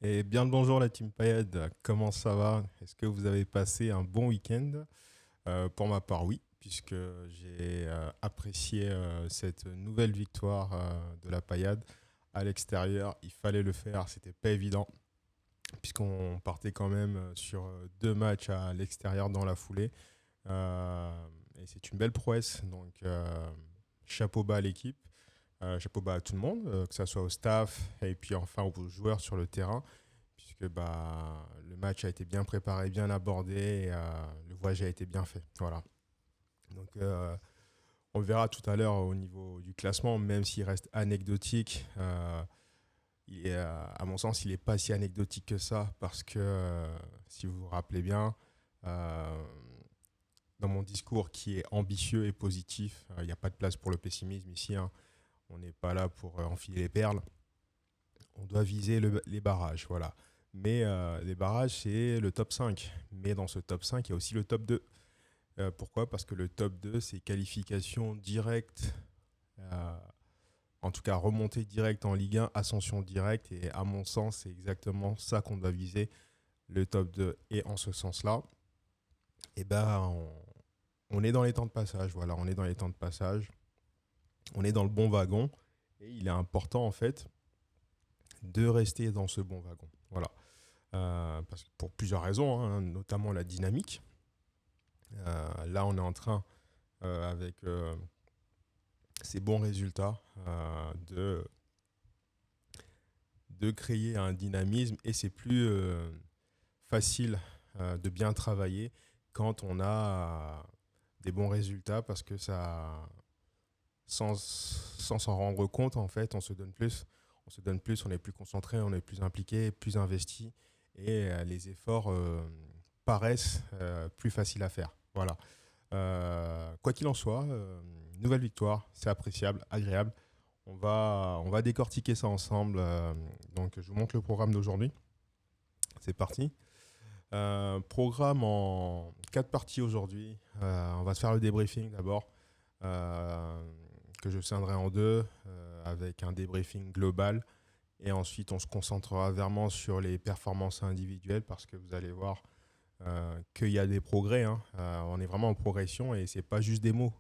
Et bien le bonjour la team Payed, comment ça va? Est-ce que vous avez passé un bon week-end? Pour ma part, oui, puisque j'ai apprécié cette nouvelle victoire de la Payade à l'extérieur. Il fallait le faire, c'était pas évident, puisqu'on partait quand même sur deux matchs à l'extérieur dans la foulée. Et c'est une belle prouesse, donc chapeau bas à l'équipe. Chapeau bas à tout le monde, que ce soit au staff et puis enfin aux joueurs sur le terrain, puisque le match a été bien préparé, bien abordé et le voyage a été bien fait. Voilà. Donc on verra tout à l'heure au niveau du classement, même s'il reste anecdotique. À mon sens, il n'est pas si anecdotique que ça, parce que si vous vous rappelez bien, euh, dans mon discours qui est ambitieux et positif, il n'y a pas de place pour le pessimisme ici, hein. On n'est pas là pour enfiler les perles. On doit viser les barrages, voilà. Mais les barrages, c'est le top 5. Mais dans ce top 5, il y a aussi le top 2. Pourquoi? Parce que le top 2, c'est qualification directe, euh, en tout cas remontée directe en Ligue 1, ascension directe. Et à mon sens, c'est exactement ça qu'on doit viser, le top 2. Et en ce sens-là, eh ben, on est dans les temps de passage. Voilà, on est dans les temps de passage. On est dans le bon wagon. Et il est important, en fait, de rester dans ce bon wagon. Voilà. Parce que pour plusieurs raisons, hein, notamment la dynamique. Là, on est en train, avec ces bons résultats, de créer un dynamisme et c'est plus facile de bien travailler quand on a des bons résultats parce que ça, sans s'en rendre compte, en fait, on se donne plus. On se donne plus, on est plus concentré, on est plus impliqué, plus investi et les efforts paraissent plus faciles à faire. Voilà. Quoi qu'il en soit, nouvelle victoire, c'est appréciable, agréable. On va décortiquer ça ensemble. Donc, je vous montre le programme d'aujourd'hui. C'est parti. Programme en quatre parties aujourd'hui. On va se faire le débriefing d'abord, euh, que je scindrai en deux, avec un débriefing global. Et ensuite, on se concentrera vraiment sur les performances individuelles parce que vous allez voir qu'il y a des progrès, hein. On est vraiment en progression et c'est pas juste des mots.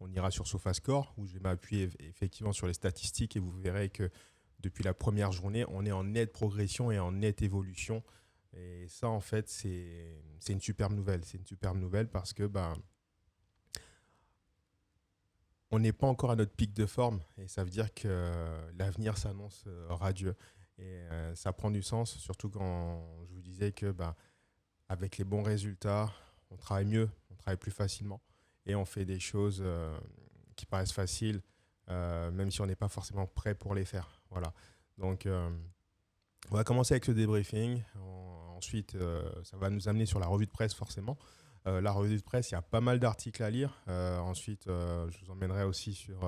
On ira sur SofaScore où je vais m'appuyer effectivement sur les statistiques et vous verrez que depuis la première journée, on est en nette progression et en nette évolution. Et ça, en fait, c'est une superbe nouvelle. C'est une superbe nouvelle parce que on n'est pas encore à notre pic de forme et ça veut dire que l'avenir s'annonce radieux. Et ça prend du sens, surtout quand je vous disais que avec les bons résultats, on travaille mieux, on travaille plus facilement et on fait des choses qui paraissent faciles, même si on n'est pas forcément prêt pour les faire. Voilà. Donc, on va commencer avec ce débriefing. Ensuite, ça va nous amener sur la revue de presse, forcément. La revue de presse, il y a pas mal d'articles à lire. Ensuite, je vous emmènerai aussi sur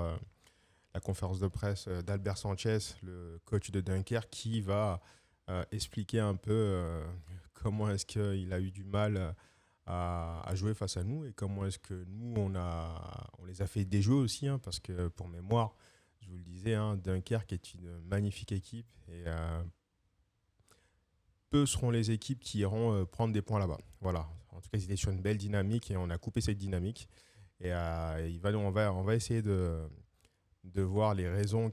la conférence de presse d'Albert Sanchez, le coach de Dunkerque, qui va expliquer un peu comment est-ce qu'il a eu du mal à jouer face à nous et comment est-ce que nous, on les a fait déjouer aussi, hein, parce que pour mémoire, je vous le disais, hein, Dunkerque est une magnifique équipe et peu seront les équipes qui iront prendre des points là-bas. Voilà. En tout cas, ils étaient sur une belle dynamique et on a coupé cette dynamique. Et on va essayer de voir les raisons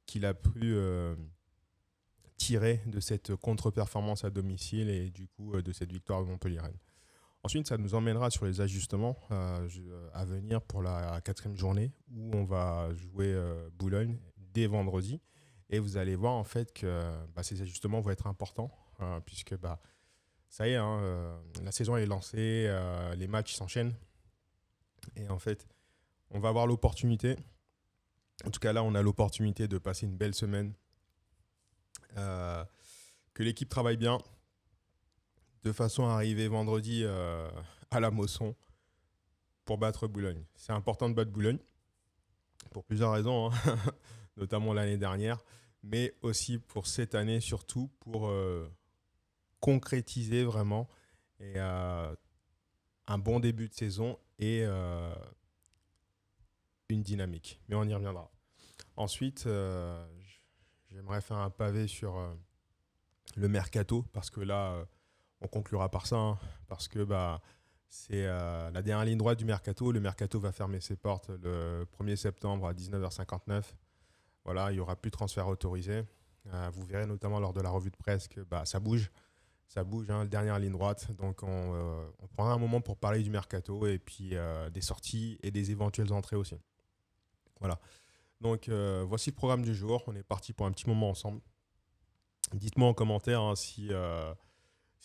qu'il a pu tirer de cette contre-performance à domicile et du coup de cette victoire de Montpellier. Ensuite, ça nous emmènera sur les ajustements à venir pour la quatrième journée où on va jouer Boulogne dès vendredi. Et vous allez voir en fait que ces ajustements vont être importants puisque ça y est, hein, la saison est lancée, les matchs s'enchaînent. Et en fait, on va avoir l'opportunité, en tout cas là, on a l'opportunité de passer une belle semaine, euh, que l'équipe travaille bien, de façon à arriver vendredi à la Mosson pour battre Boulogne. C'est important de battre Boulogne pour plusieurs raisons, hein, notamment l'année dernière, mais aussi pour cette année, surtout pour concrétiser vraiment et, un bon début de saison et une dynamique. Mais on y reviendra. Ensuite, j'aimerais faire un pavé sur le mercato, parce que là, on conclura par ça, hein, parce que c'est la dernière ligne droite du mercato. Le mercato va fermer ses portes le 1er septembre à 19h59. Voilà, il n'y aura plus de transfert autorisé. Vous verrez notamment lors de la revue de presse que ça bouge. Ça bouge, hein, dernière ligne droite. Donc, on prendra un moment pour parler du mercato et puis des sorties et des éventuelles entrées aussi. Voilà. Donc, voici le programme du jour. On est parti pour un petit moment ensemble. Dites-moi en commentaire, hein, si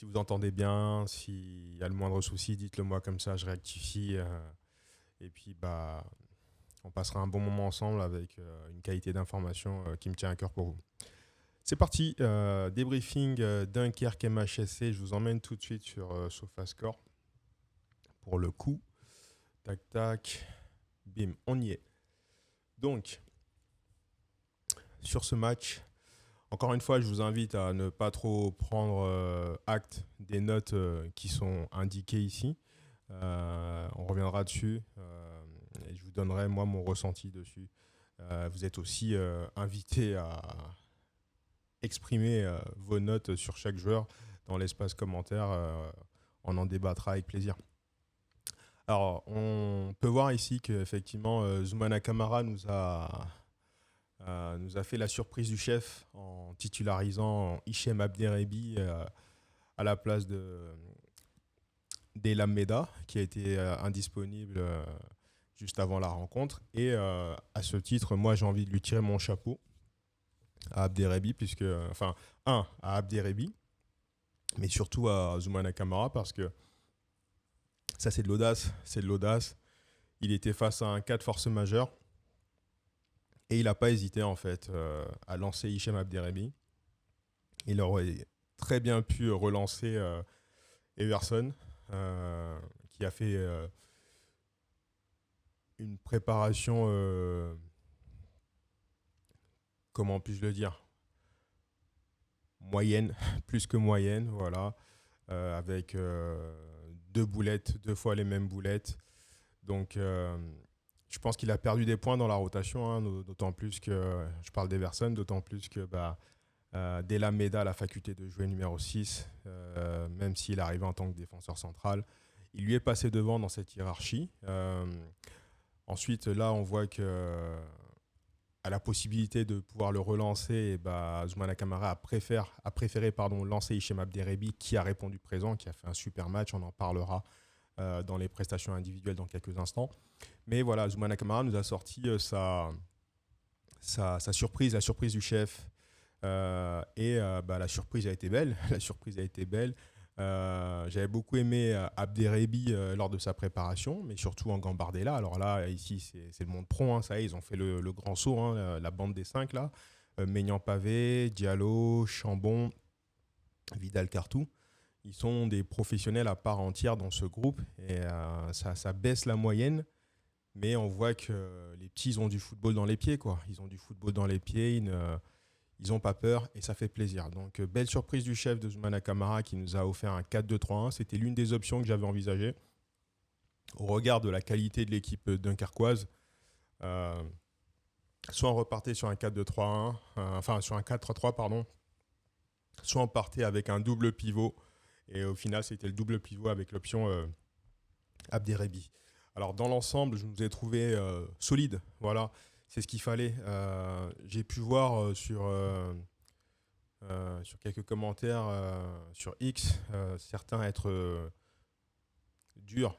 vous entendez bien, s'il y a le moindre souci, dites-le moi, comme ça je rectifie. Et puis, on passera un bon moment ensemble avec une qualité d'information qui me tient à cœur pour vous. C'est parti, débriefing Dunkerque MHSC. Je vous emmène tout de suite sur SofaScore. Pour le coup, tac tac, bim, on y est. Donc, sur ce match, encore une fois, je vous invite à ne pas trop prendre acte des notes qui sont indiquées ici. On reviendra dessus et je vous donnerai moi mon ressenti dessus. Vous êtes aussi invité à exprimer vos notes sur chaque joueur dans l'espace commentaire. On en débattra avec plaisir. Alors, on peut voir ici qu'effectivement, Zoumana Camara nous a fait la surprise du chef en titularisant Hichem Abderrebi à la place d'Elam Meda, qui a été indisponible juste avant la rencontre. Et à ce titre, moi, j'ai envie de lui tirer mon chapeau à Abderrebi, à Abderrebi, mais surtout à Zoumana Camara, parce que ça, c'est de l'audace. Il était face à un cas de force majeure et il n'a pas hésité en fait à lancer Hichem Abderrebi. Il aurait très bien pu relancer Everson, qui a fait une préparation, comment puis-je le dire, moyenne, plus que moyenne, voilà, avec deux fois les mêmes boulettes. Donc, je pense qu'il a perdu des points dans la rotation, hein, d'autant plus que, je parle d'Everson, d'autant plus que Della Meda a la faculté de jouer numéro 6, même s'il est arrivé en tant que défenseur central. Il lui est passé devant dans cette hiérarchie. Ensuite, là, on voit que à la possibilité de pouvoir le relancer, Zoumana Camara a préféré lancer Hichem Abderrebi, qui a répondu présent, qui a fait un super match. On en parlera dans les prestations individuelles dans quelques instants. Mais voilà, Zoumana Camara nous a sorti sa surprise, la surprise du chef. La surprise a été belle. J'avais beaucoup aimé Abderrebi lors de sa préparation, mais surtout en Gambardella. Alors là, ici, c'est le monde pro. Hein, ça y est, ils ont fait le grand saut, hein, la bande des 5 là. Maignan Pavé, Diallo, Chambon, Vidal Cartou. Ils sont des professionnels à part entière dans ce groupe et ça baisse la moyenne. Mais on voit que les petits, ils ont du football dans les pieds, quoi. Ils ont du football dans les pieds, ils n'ont pas peur et ça fait plaisir. Donc, belle surprise du chef de Zoumana Camara qui nous a offert un 4-2-3-1. C'était l'une des options que j'avais envisagées. Au regard de la qualité de l'équipe dunkerquoise, soit on repartait sur un 4-2-3-1, sur un 4-3-3, pardon, soit on partait avec un double pivot. Et au final, c'était le double pivot avec l'option Abderrebi. Alors, dans l'ensemble, je nous ai trouvé solide. Voilà, c'est ce qu'il fallait. J'ai pu voir sur quelques commentaires sur X, certains être durs.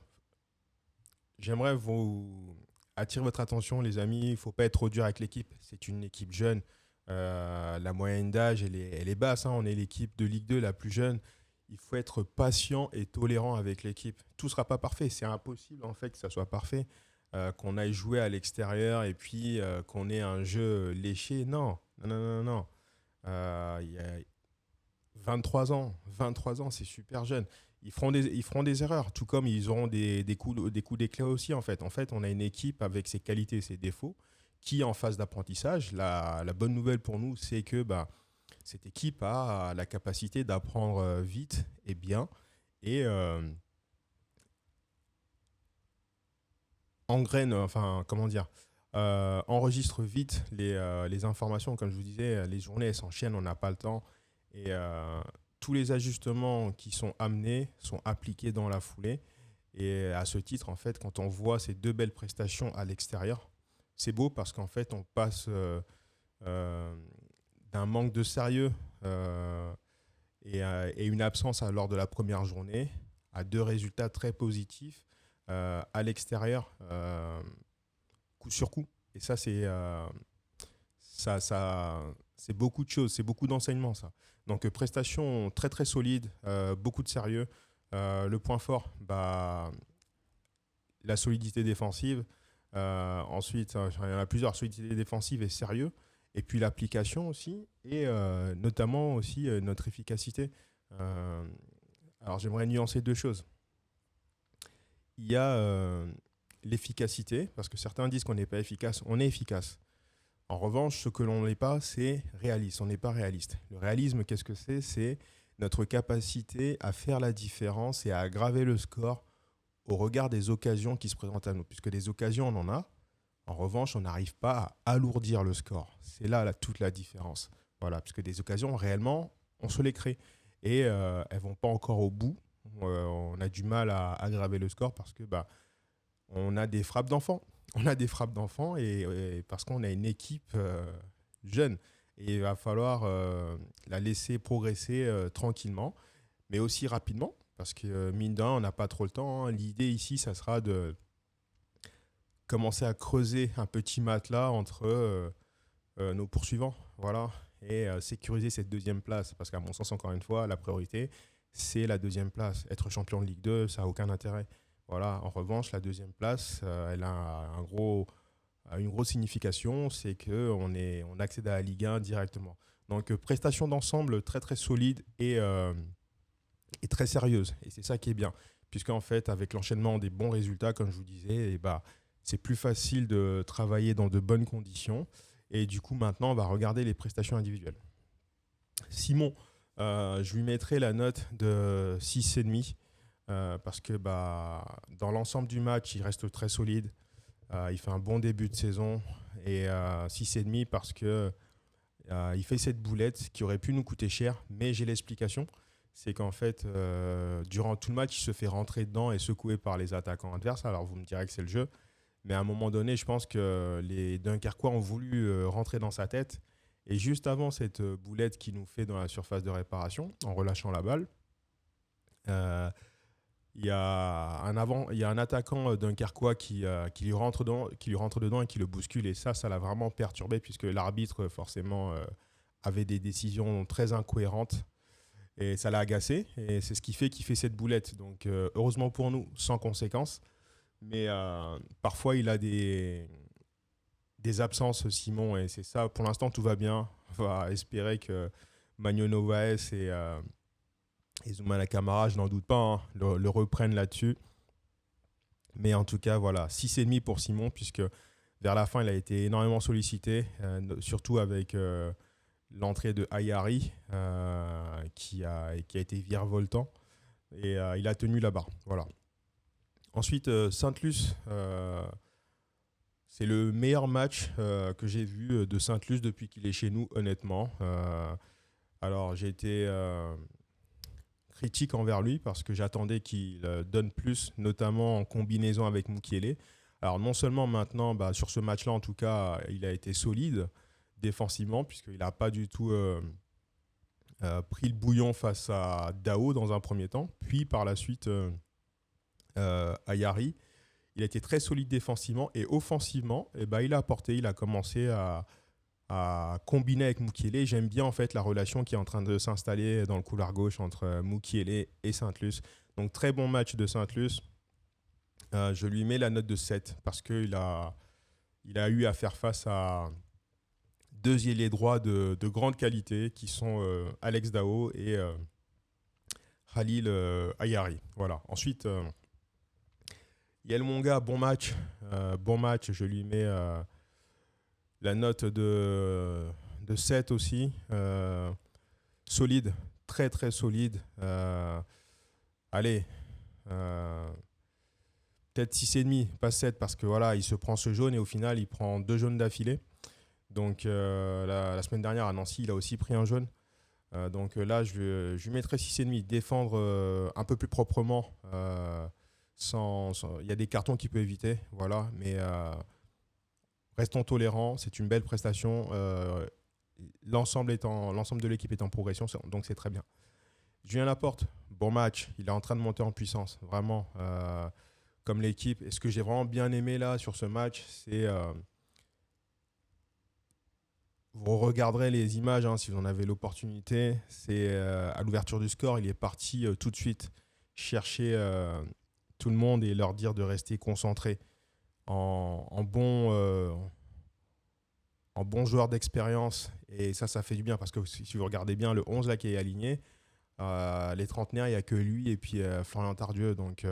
J'aimerais vous attirer votre attention, les amis. Il ne faut pas être trop dur avec l'équipe. C'est une équipe jeune. La moyenne d'âge, elle est basse. Hein. On est l'équipe de Ligue 2 la plus jeune. Il faut être patient et tolérant avec l'équipe. Tout ne sera pas parfait. C'est impossible en fait que ça soit parfait. Qu'on aille jouer à l'extérieur et puis qu'on ait un jeu léché. Non. Il y a 23 ans, c'est super jeune. Ils feront des erreurs, tout comme ils auront des coups d'éclat aussi en fait. En fait, on a une équipe avec ses qualités et ses défauts qui est en phase d'apprentissage. La bonne nouvelle pour nous, c'est que cette équipe a la capacité d'apprendre vite et bien et engraine, enregistre vite les informations. Comme je vous disais, les journées elles s'enchaînent, on n'a pas le temps. Et tous les ajustements qui sont amenés sont appliqués dans la foulée. Et à ce titre, en fait, quand on voit ces deux belles prestations à l'extérieur, c'est beau parce qu'en fait, on passe euh, d'un manque de sérieux et une absence lors de la première journée à deux résultats très positifs à l'extérieur, coup sur coup. Et ça, c'est beaucoup de choses, c'est beaucoup d'enseignements, ça. Donc, prestation très, très solide, beaucoup de sérieux. Le point fort, bah, la solidité défensive. Ensuite, il y en a plusieurs, solidité défensive et sérieux. Et puis l'application aussi, et notamment aussi notre efficacité. Euh, alors j'aimerais nuancer deux choses. Il y a l'efficacité, parce que certains disent qu'on n'est pas efficace, on est efficace. En revanche, ce que l'on n'est pas, c'est réaliste. On n'est pas réaliste. Le réalisme, qu'est-ce que c'est? C'est notre capacité à faire la différence et à aggraver le score au regard des occasions qui se présentent à nous. Puisque des occasions, on en a. En revanche, on n'arrive pas à alourdir le score. C'est là toute la différence. Voilà, puisque des occasions, réellement, on se les crée. Et elles ne vont pas encore au bout. On a du mal à aggraver le score parce que on a des frappes d'enfants. On a des frappes d'enfants et parce qu'on a une équipe jeune. Et il va falloir la laisser progresser tranquillement, mais aussi rapidement. Parce que mine de rien, on n'a pas trop le temps, hein. L'idée ici, ça sera de commencer à creuser un petit matelas entre nos poursuivants. Voilà. Et sécuriser cette deuxième place. Parce qu'à mon sens, encore une fois, la priorité, c'est la deuxième place. Être champion de Ligue 2, ça n'a aucun intérêt. Voilà. En revanche, la deuxième place, elle a une grosse signification, c'est qu'on accède à la Ligue 1 directement. Donc, prestation d'ensemble très très solide et très sérieuse. Et c'est ça qui est bien. Puisqu'en fait, avec l'enchaînement des bons résultats, comme je vous disais, c'est plus facile de travailler dans de bonnes conditions. Et du coup, maintenant, on va regarder les prestations individuelles. Simon, je lui mettrai la note de 6,5 parce que dans l'ensemble du match, il reste très solide. Il fait un bon début de saison. Et 6,5 parce que il fait cette boulette qui aurait pu nous coûter cher, mais j'ai l'explication. C'est qu'en fait, durant tout le match, il se fait rentrer dedans et secouer par les attaquants adverses. Alors vous me direz que c'est le jeu, mais à un moment donné, je pense que les Dunkerquois ont voulu rentrer dans sa tête. Et juste avant cette boulette qu'il nous fait dans la surface de réparation, en relâchant la balle, euh, il y a un attaquant dunkerquois qui lui rentre dedans et qui le bouscule. Et ça l'a vraiment perturbé puisque l'arbitre, forcément, avait des décisions très incohérentes. Et ça l'a agacé. Et c'est ce qui fait qu'il fait cette boulette. Donc, heureusement pour nous, sans conséquence. Mais parfois, il a des absences, Simon. Et c'est ça. Pour l'instant, tout va bien. On va espérer que Magno Novaes et Zoumana Camara, je n'en doute pas, hein, le reprennent là-dessus. Mais en tout cas, voilà, 6,5 pour Simon, puisque vers la fin, il a été énormément sollicité, surtout avec l'entrée de Ayari, qui a été virevoltant. Et il a tenu la barre. Voilà. Ensuite, Sainte-Luce, c'est le meilleur match que j'ai vu de Sainte-Luce depuis qu'il est chez nous, honnêtement. Alors, j'ai été critique envers lui parce que j'attendais qu'il donne plus, notamment en combinaison avec Mukiele. Alors non seulement maintenant, sur ce match-là en tout cas, il a été solide défensivement puisqu'il n'a pas du tout pris le bouillon face à Dao dans un premier temps, puis par la suite Ayari. Il a été très solide défensivement et offensivement, il a apporté, il a commencé à combiner avec Mukiele. J'aime bien en fait la relation qui est en train de s'installer dans le couloir gauche entre Mukiele et Sainte-Luce. Donc très bon match de Sainte-Luce. Je lui mets la note de 7 parce il a eu à faire face à deux ailiers droits de grande qualité qui sont Alex Dao et Khalil Ayari. Voilà. Ensuite, Yael Monga, bon match. Bon match, je lui mets la note de 7 aussi. Solide, très très solide. Allez, peut-être 6,5, pas 7, parce que voilà, il se prend ce jaune et au final, il prend 2 jaunes d'affilée. Donc la semaine dernière à Nancy, il a aussi pris un jaune. Donc là, je lui mettrais 6,5. Défendre un peu plus proprement. Il y a des cartons qu'il peut éviter. Voilà. Mais restons tolérants. C'est une belle prestation. L'ensemble de l'équipe est en progression. Donc c'est très bien. Julien Laporte, bon match. Il est en train de monter en puissance. Vraiment. Comme l'équipe. Et ce que j'ai vraiment bien aimé là sur ce match, c'est. Vous regarderez les images si vous en avez l'opportunité. C'est à l'ouverture du score, il est parti tout de suite chercher tout le monde et leur dire de rester concentrés en bon joueur d'expérience. Et ça fait du bien parce que si vous regardez bien le 11 là qui est aligné, les trentenaires, il n'y a que lui et puis Florian Tardieu. Donc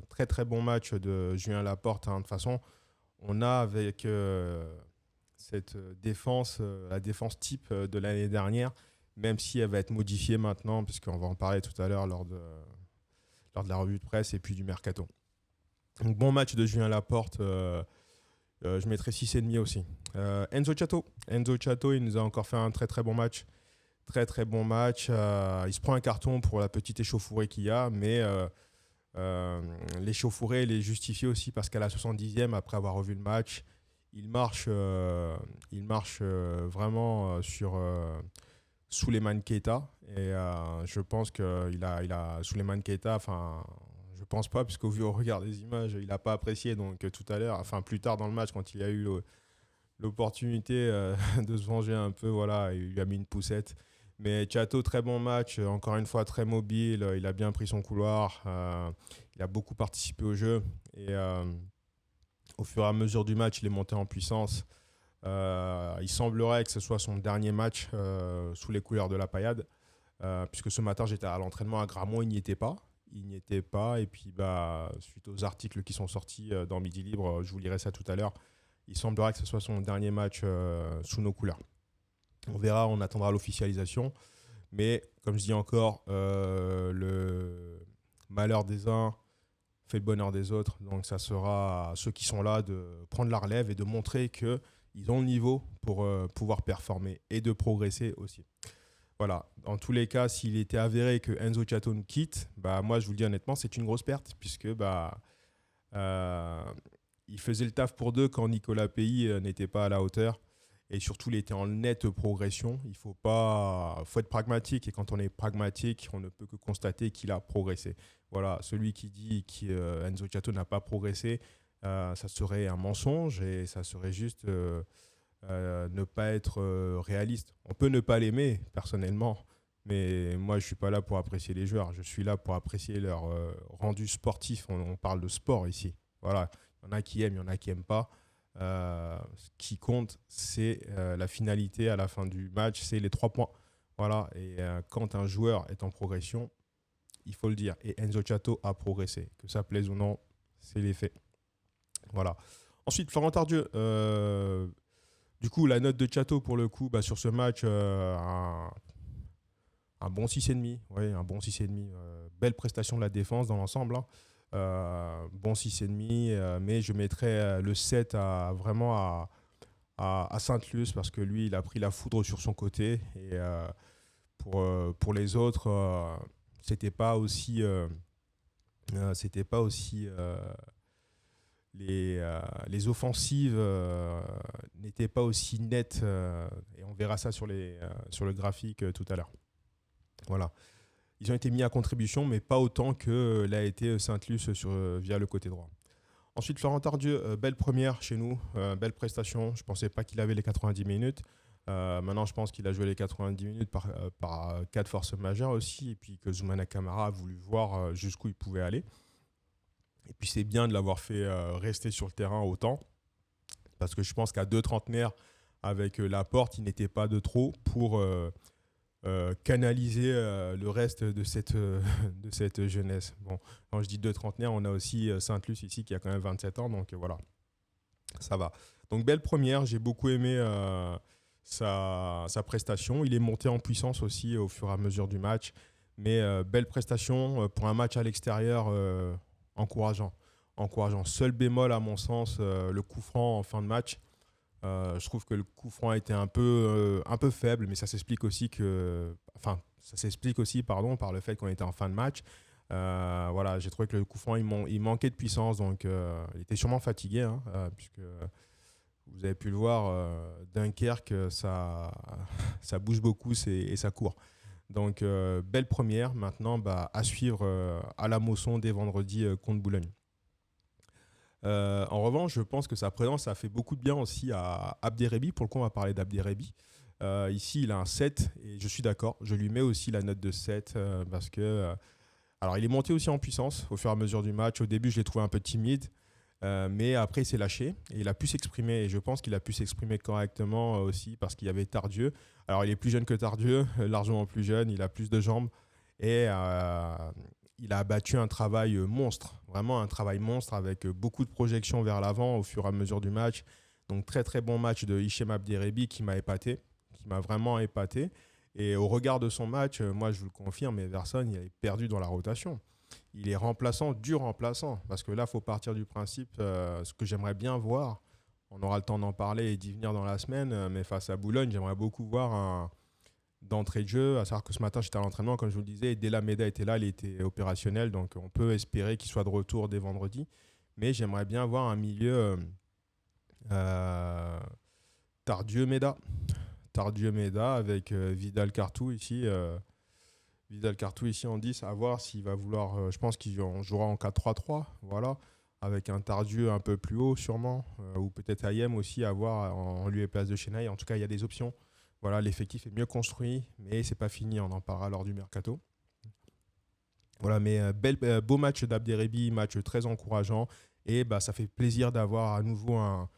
très très bon match de Julien Laporte. De toute façon, on a avec cette défense, la défense type de l'année dernière, même si elle va être modifiée maintenant, puisqu'on va en parler tout à l'heure lors de la revue de presse et puis du mercato. Donc bon match de Julien Laporte, je mettrai 6,5 aussi. Enzo Chato, il nous a encore fait un très très bon match. Très très bon match. Il se prend un carton pour la petite échauffourée qu'il y a, mais l'échauffourée, il est justifié aussi parce qu'à la 70e, après avoir revu le match, il marche vraiment sur Souleymane Keita. Et je pense qu'il a Souleymane Keita, je pense pas, puisqu'au vu au regard des images, il n'a pas apprécié. Donc tout à l'heure, plus tard dans le match, quand il a eu l'opportunité de se venger un peu, voilà, il lui a mis une poussette. Mais Chato, très bon match, encore une fois très mobile, il a bien pris son couloir, il a beaucoup participé au jeu. Et au fur et à mesure du match, il est monté en puissance. Il semblerait que ce soit son dernier match sous les couleurs de la Paillade, puisque ce matin, j'étais à l'entraînement à Gramont, il n'y était pas. Et puis, suite aux articles qui sont sortis dans Midi Libre, je vous lirai ça tout à l'heure, il semblerait que ce soit son dernier match sous nos couleurs. On verra, on attendra l'officialisation. Mais comme je dis encore, le malheur des uns fait le bonheur des autres. Donc ça sera à ceux qui sont là de prendre la relève et de montrer qu'ils ont le niveau pour pouvoir performer et de progresser aussi. Voilà. Dans tous les cas, s'il était avéré que Enzo Chato nous quitte, moi je vous le dis honnêtement, c'est une grosse perte puisque il faisait le taf pour deux quand Nicolas Pays n'était pas à la hauteur. Et surtout, il était en nette progression. Il faut être pragmatique. Et quand on est pragmatique, on ne peut que constater qu'il a progressé. Voilà, celui qui dit qu'Enzo Chato n'a pas progressé, ça serait un mensonge et ça serait juste ne pas être réaliste. On peut ne pas l'aimer, personnellement, mais moi, je ne suis pas là pour apprécier les joueurs. Je suis là pour apprécier leur rendu sportif. On parle de sport ici. Voilà, il y en a qui aiment, il y en a qui n'aiment pas. Ce qui compte, c'est la finalité à la fin du match, c'est les 3 points. Voilà. Et quand un joueur est en progression, il faut le dire. Et Enzo Chato a progressé. Que ça plaise ou non, c'est les faits. Voilà. Ensuite, Florent Tardieu. Du coup, la note de Chato pour le coup, sur ce match, un bon 6,5. Ouais, un bon 6,5. Belle prestation de la défense dans l'ensemble. Bon 6,5, mais je mettrais le 7 vraiment à Sainte-Luce parce que lui, il a pris la foudre sur son côté. Et pour les autres, c'était pas aussi. Les offensives n'étaient pas aussi nettes. Et on verra ça sur le graphique tout à l'heure. Voilà. Ils ont été mis à contribution, mais pas autant que l'a été Sainte-Luce via le côté droit. Ensuite, Florent Tardieu, belle première chez nous, belle prestation. Je ne pensais pas qu'il avait les 90 minutes. Maintenant, je pense qu'il a joué les 90 minutes par 4 forces majeures aussi, et puis que Zoumana Camara a voulu voir jusqu'où il pouvait aller. Et puis, c'est bien de l'avoir fait rester sur le terrain autant, parce que je pense qu'à 2 trentenaires, avec Laporte, il n'était pas de trop pour canaliser le reste de cette jeunesse. Bon, quand je dis 2 trentenaires, on a aussi Sainte-Luce ici qui a quand même 27 ans, donc voilà, ça va. Donc belle première, j'ai beaucoup aimé sa prestation. Il est monté en puissance aussi au fur et à mesure du match, mais belle prestation pour un match à l'extérieur encourageant. encourageant. Seul bémol, à mon sens, le coup franc en fin de match. Je trouve que le coup franc a été un peu faible, mais ça s'explique aussi pardon, par le fait qu'on était en fin de match. Voilà, j'ai trouvé que le coup franc, il manquait de puissance, donc il était sûrement fatigué, hein, puisque vous avez pu le voir, Dunkerque, ça bouge beaucoup et ça court. Donc, belle première. Maintenant, à suivre à la Mosson dès vendredi contre Boulogne. En revanche, je pense que sa présence a fait beaucoup de bien aussi à Abderrebi. Pour le coup, on va parler d'Abderrebi. Ici, il a un 7 et je suis d'accord. Je lui mets aussi la note de 7 parce que alors, il est monté aussi en puissance au fur et à mesure du match. Au début, je l'ai trouvé un peu timide, mais après, il s'est lâché et il a pu s'exprimer. Et je pense qu'il a pu s'exprimer correctement aussi parce qu'il y avait Tardieu. Alors, il est plus jeune que Tardieu, largement plus jeune. Il a plus de jambes et il a abattu un travail monstre, vraiment un travail monstre avec beaucoup de projections vers l'avant au fur et à mesure du match. Donc, très, très bon match de Hichem Abderrebi qui m'a épaté, qui m'a vraiment épaté. Et au regard de son match, moi je vous le confirme, Everson, il est perdu dans la rotation. Il est remplaçant du remplaçant. Parce que là, il faut partir du principe, ce que j'aimerais bien voir, on aura le temps d'en parler et d'y venir dans la semaine, mais face à Boulogne, j'aimerais beaucoup voir d'entrée de jeu. À savoir que ce matin, j'étais à l'entraînement, comme je vous le disais, et Della Meda était là, il était opérationnel, donc on peut espérer qu'il soit de retour dès vendredi. Mais j'aimerais bien voir un milieu euh, Tardieu-Meda. Tardieu-Meda avec Vidal Cartou ici. Vidal Cartou ici en 10, à voir s'il va vouloir. Je pense qu'il jouera en 4-3-3, voilà, avec un Tardieu un peu plus haut sûrement, ou peut-être Ayem aussi à voir en lieu et place de Chenaille. En tout cas, il y a des options. Voilà, l'effectif est mieux construit, mais c'est pas fini. On en parlera lors du mercato. Voilà, mais beau match d'Abderrebi, match très encourageant. Et ça fait plaisir d'avoir à nouveau un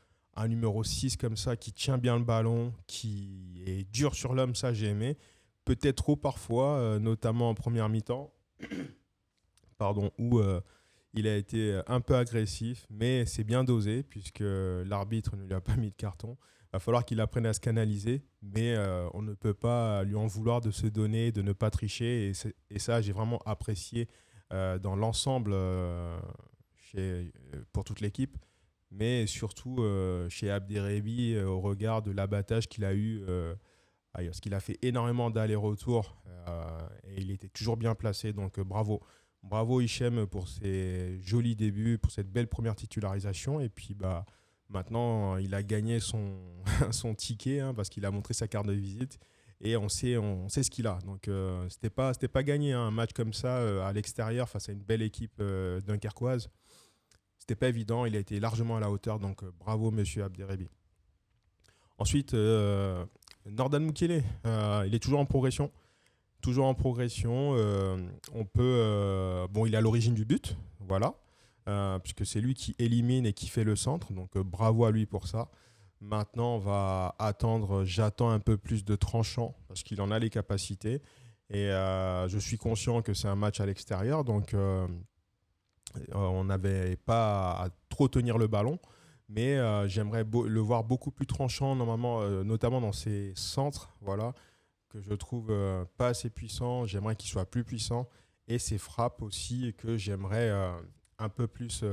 numéro 6 comme ça qui tient bien le ballon, qui est dur sur l'homme, ça j'ai aimé. Peut-être trop parfois, notamment en première mi-temps, pardon, où il a été un peu agressif, mais c'est bien dosé puisque l'arbitre ne lui a pas mis de carton. Il va falloir qu'il apprenne à se canaliser, mais on ne peut pas lui en vouloir de se donner, de ne pas tricher. Et ça, j'ai vraiment apprécié dans l'ensemble pour toute l'équipe, mais surtout chez Abderrebi au regard de l'abattage qu'il a eu. Parce qu'il a fait énormément d'allers-retours et il était toujours bien placé, donc bravo. Bravo Hichem pour ses jolis débuts, pour cette belle première titularisation. Et puis maintenant, il a gagné son ticket parce qu'il a montré sa carte de visite et on sait ce qu'il a. Donc c'était pas gagné un match comme ça à l'extérieur face à une belle équipe dunkerquoise. C'était pas évident, il a été largement à la hauteur, donc bravo monsieur Abderrebi. Ensuite, Nordan Mukele, il est toujours en progression. Toujours en progression. Il est à l'origine du but, voilà, puisque c'est lui qui élimine et qui fait le centre. Donc bravo à lui pour ça. Maintenant, on va attendre. J'attends un peu plus de tranchant parce qu'il en a les capacités. Et je suis conscient que c'est un match à l'extérieur, donc on n'avait pas à trop tenir le ballon. Mais j'aimerais le voir beaucoup plus tranchant, normalement, notamment dans ses centres, voilà, que je trouve pas assez puissant. J'aimerais qu'il soit plus puissant. Et ses frappes aussi, que j'aimerais un peu plus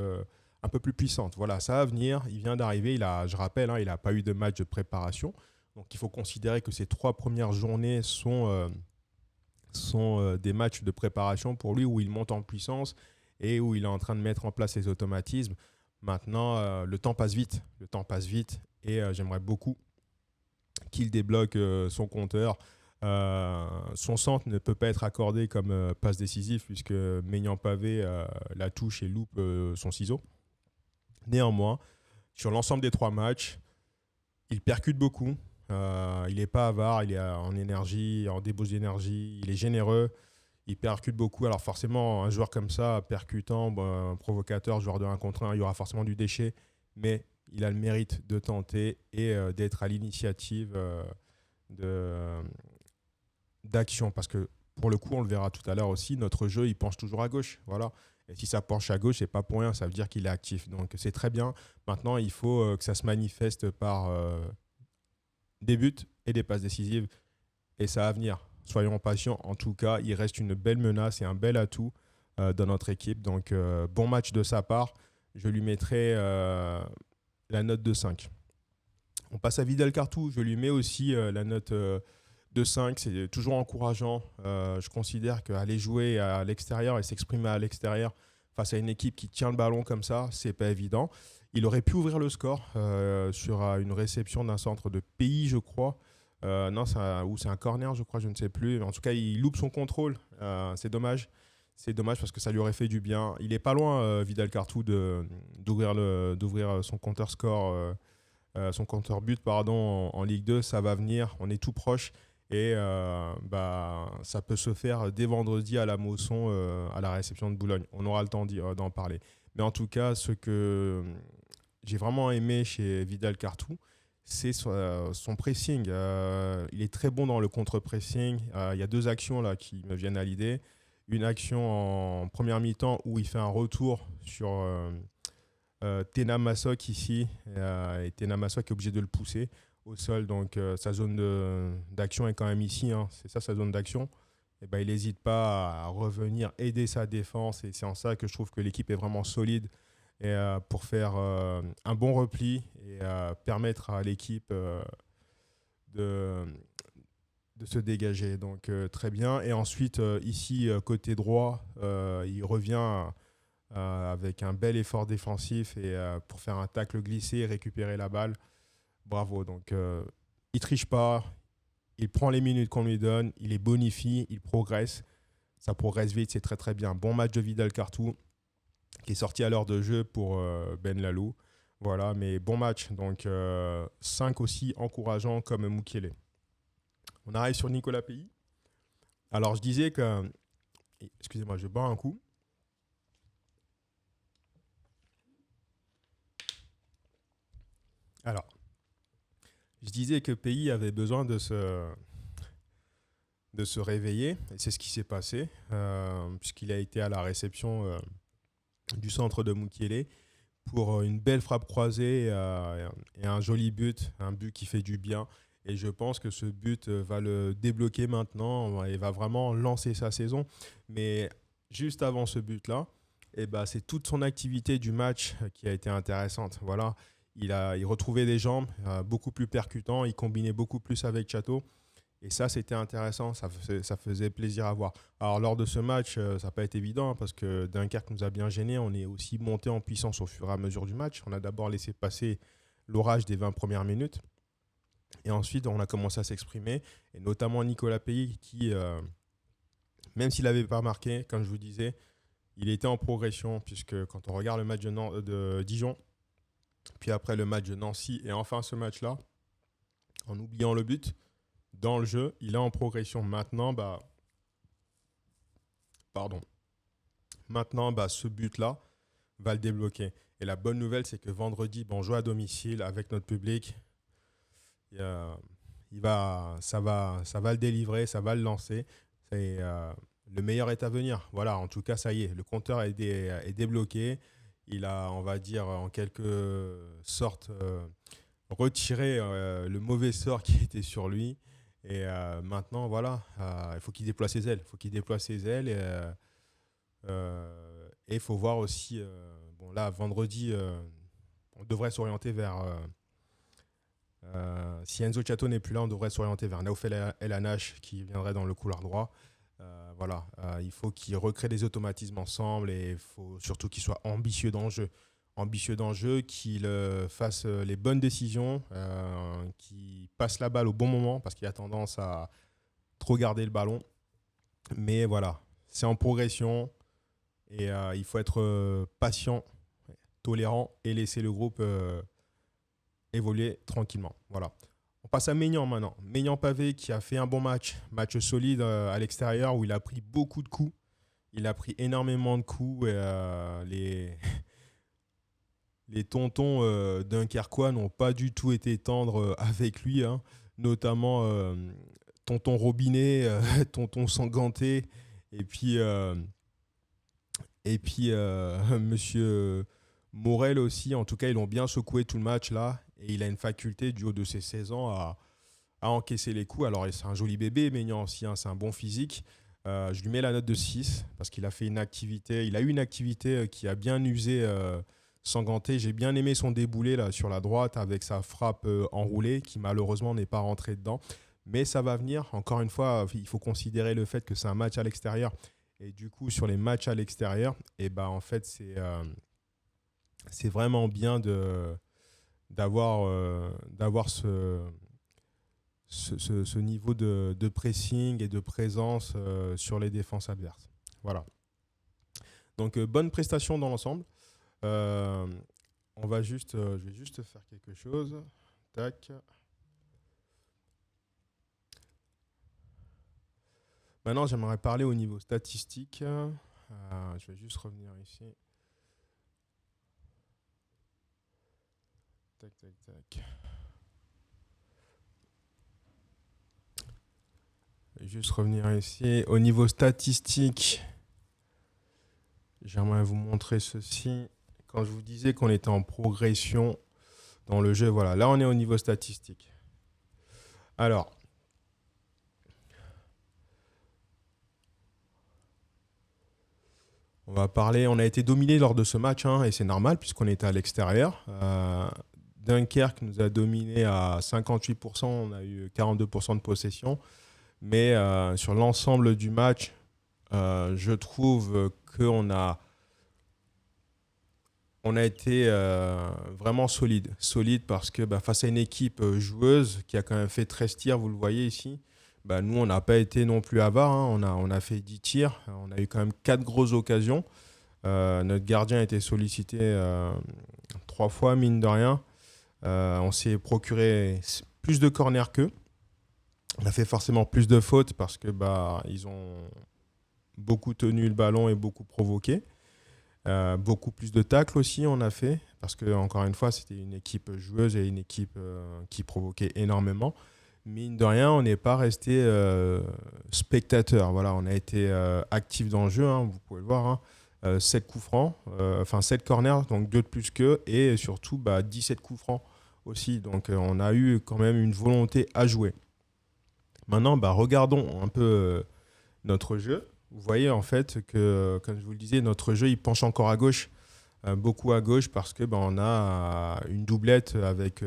puissantes. Voilà, ça va venir. Il vient d'arriver. Je rappelle, il n'a pas eu de match de préparation. Donc il faut considérer que ces 3 premières journées sont des matchs de préparation pour lui où il monte en puissance et où il est en train de mettre en place ses automatismes. Maintenant, le temps passe vite. Le temps passe vite et j'aimerais beaucoup qu'il débloque son compteur. Son centre ne peut pas être accordé comme passe décisive puisque Maignan Pavé la touche et loupe son ciseau. Néanmoins, sur l'ensemble des 3 matchs, il percute beaucoup. Il n'est pas avare, il est en énergie, en débauche d'énergie, il est généreux. Il percute beaucoup. Alors forcément, un joueur comme ça, percutant, provocateur, joueur de 1 contre 1, il y aura forcément du déchet. Mais il a le mérite de tenter et d'être à l'initiative d'action. Parce que pour le coup, on le verra tout à l'heure aussi, notre jeu, il penche toujours à gauche. Voilà. Et si ça penche à gauche, c'est pas pour rien. Ça veut dire qu'il est actif. Donc c'est très bien. Maintenant, il faut que ça se manifeste par des buts et des passes décisives. Et ça va venir. Soyons patients. En tout cas, il reste une belle menace et un bel atout dans notre équipe. Donc, bon match de sa part. je lui mettrai la note de 5. On passe à Vidal Cartou, je lui mets aussi la note de 5. C'est toujours encourageant. Je considère qu'aller jouer à l'extérieur et s'exprimer à l'extérieur face à une équipe qui tient le ballon comme ça, c'est pas évident. Il aurait pu ouvrir le score sur une réception d'un centre de pays, je crois. Non, ou c'est un corner, je crois, je ne sais plus. Mais en tout cas, il loupe son contrôle. C'est dommage. C'est dommage parce que ça lui aurait fait du bien. Il est pas loin, Vidal Cartou, d'ouvrir son compteur score, son compteur but, pardon, en Ligue 2. Ça va venir. On est tout proche. Et ça peut se faire dès vendredi à la Mosson, à la réception de Boulogne. On aura le temps d'en parler. Mais en tout cas, ce que j'ai vraiment aimé chez Vidal Cartou, c'est son pressing. Il est très bon dans le contre-pressing. Il y a 2 actions là qui me viennent à l'idée. Une action en première mi-temps où il fait un retour sur Tena Massok ici. Et Tena Massok est obligé de le pousser au sol. Donc sa zone d'action est quand même ici. Hein. C'est ça sa zone d'action. Et il n'hésite pas à revenir aider sa défense. Et c'est en ça que je trouve que l'équipe est vraiment solide. Et pour faire un bon repli et permettre à l'équipe de se dégager. Donc très bien. Et ensuite, ici, côté droit, il revient avec un bel effort défensif et pour faire un tacle glissé et récupérer la balle. Bravo. Donc il triche pas, il prend les minutes qu'on lui donne, il les bonifie, il progresse. Ça progresse vite, c'est très très bien. Bon match de Vidal Cartou qui est sorti à l'heure de jeu pour Ben Lalou. Voilà, mais bon match. Donc 5 aussi encourageants comme Mukiele. On arrive sur Nicolas Pays. Alors je disais que... Excusez-moi, je bois un coup. Alors, je disais que Pays avait besoin de se réveiller. Et c'est ce qui s'est passé, puisqu'il a été à la réception du centre de Mukiele pour une belle frappe croisée et un joli but, un but qui fait du bien. Et je pense que ce but va le débloquer maintenant et va vraiment lancer sa saison. Mais juste avant ce but-là, c'est toute son activité du match qui a été intéressante. Voilà, il retrouvait des jambes beaucoup plus percutants, il combinait beaucoup plus avec Chateau. Et ça, c'était intéressant, ça faisait plaisir à voir. Alors, lors de ce match, ça n'a pas été évident hein, parce que Dunkerque nous a bien gênés. On est aussi monté en puissance au fur et à mesure du match. On a d'abord laissé passer l'orage des 20 premières minutes. Et ensuite, on a commencé à s'exprimer. Et notamment Nicolas Pays qui, même s'il n'avait pas marqué, comme je vous disais, il était en progression puisque quand on regarde le match de Dijon, puis après le match de Nancy et enfin ce match-là, en oubliant le but, dans le jeu, il est en progression. Maintenant, ce but-là va le débloquer. Et la bonne nouvelle, c'est que vendredi, on joue à domicile avec notre public. Ça va le délivrer, ça va le lancer. Le meilleur est à venir. Voilà, en tout cas, ça y est, le compteur est débloqué. Il a, on va dire, en quelque sorte, retiré le mauvais sort qui était sur lui. Et maintenant, voilà, il faut qu'il déploie ses ailes. Et il faut voir aussi, là, vendredi, on devrait s'orienter vers... si Enzo Chato n'est plus là, on devrait s'orienter vers Naoufel El Anache qui viendrait dans le couloir droit. Il faut qu'il recrée des automatismes ensemble et il faut surtout qu'il soit ambitieux dans le jeu. Qu'il fasse les bonnes décisions, qu'il passe la balle au bon moment parce qu'il a tendance à trop garder le ballon. Mais voilà, c'est en progression et il faut être patient, tolérant et laisser le groupe évoluer tranquillement. Voilà. On passe à Maignan maintenant. Maignan-Pavé qui a fait un bon match solide à l'extérieur où il a pris beaucoup de coups. Il a pris énormément de coups et les tontons dunkerquois n'ont pas du tout été tendres avec lui, hein. Notamment tonton Robinet, tonton Sanganté et puis monsieur Morel aussi. En tout cas, ils l'ont bien secoué tout le match là et il a une faculté du haut de ses 16 ans à encaisser les coups. Alors, c'est un joli bébé, Maignan aussi, hein, c'est un bon physique. Je lui mets la note de 6 parce qu'il a eu une activité qui a bien usé Sanganté, j'ai bien aimé son déboulé là, sur la droite avec sa frappe enroulée qui malheureusement n'est pas rentrée dedans. Mais ça va venir. Encore une fois, il faut considérer le fait que c'est un match à l'extérieur. Et du coup, sur les matchs à l'extérieur, et ben, en fait, c'est vraiment bien d'avoir ce niveau de pressing et de présence sur les défenses adverses. Voilà. Donc, bonne prestation dans l'ensemble. Euh, je vais juste faire quelque chose. Tac. Maintenant, j'aimerais parler au niveau statistique. Je vais juste revenir ici. Tac, tac, tac. Je vais juste revenir ici. Au niveau statistique, j'aimerais vous montrer ceci. Quand je vous disais qu'on était en progression dans le jeu, voilà. Là, on est au niveau statistique. Alors, on a été dominé lors de ce match, hein, et c'est normal puisqu'on était à l'extérieur. Dunkerque nous a dominé à 58%, on a eu 42% de possession. Mais sur l'ensemble du match, je trouve qu'on on a été vraiment solide. Solide parce que face à une équipe joueuse qui a quand même fait 13 tirs, vous le voyez ici, nous, on n'a pas été non plus avares, hein. On a fait 10 tirs. On a eu quand même 4 grosses occasions. Notre gardien a été sollicité 3 fois, mine de rien. On s'est procuré plus de corners qu'eux. On a fait forcément plus de fautes parce que ils ont beaucoup tenu le ballon et beaucoup provoqué. Beaucoup plus de tacles aussi on a fait parce que encore une fois c'était une équipe joueuse et une équipe qui provoquait énormément. Mine de rien, on n'est pas resté spectateur. Voilà, on a été actif dans le jeu, hein, vous pouvez le voir. Hein. 7 coups francs, 7 corners, donc 2 de plus qu'eux, et surtout 17 coups francs aussi. Donc on a eu quand même une volonté à jouer. Maintenant, regardons un peu notre jeu. Vous voyez en fait que, comme je vous le disais, notre jeu il penche encore à gauche, beaucoup à gauche, parce que on a une doublette avec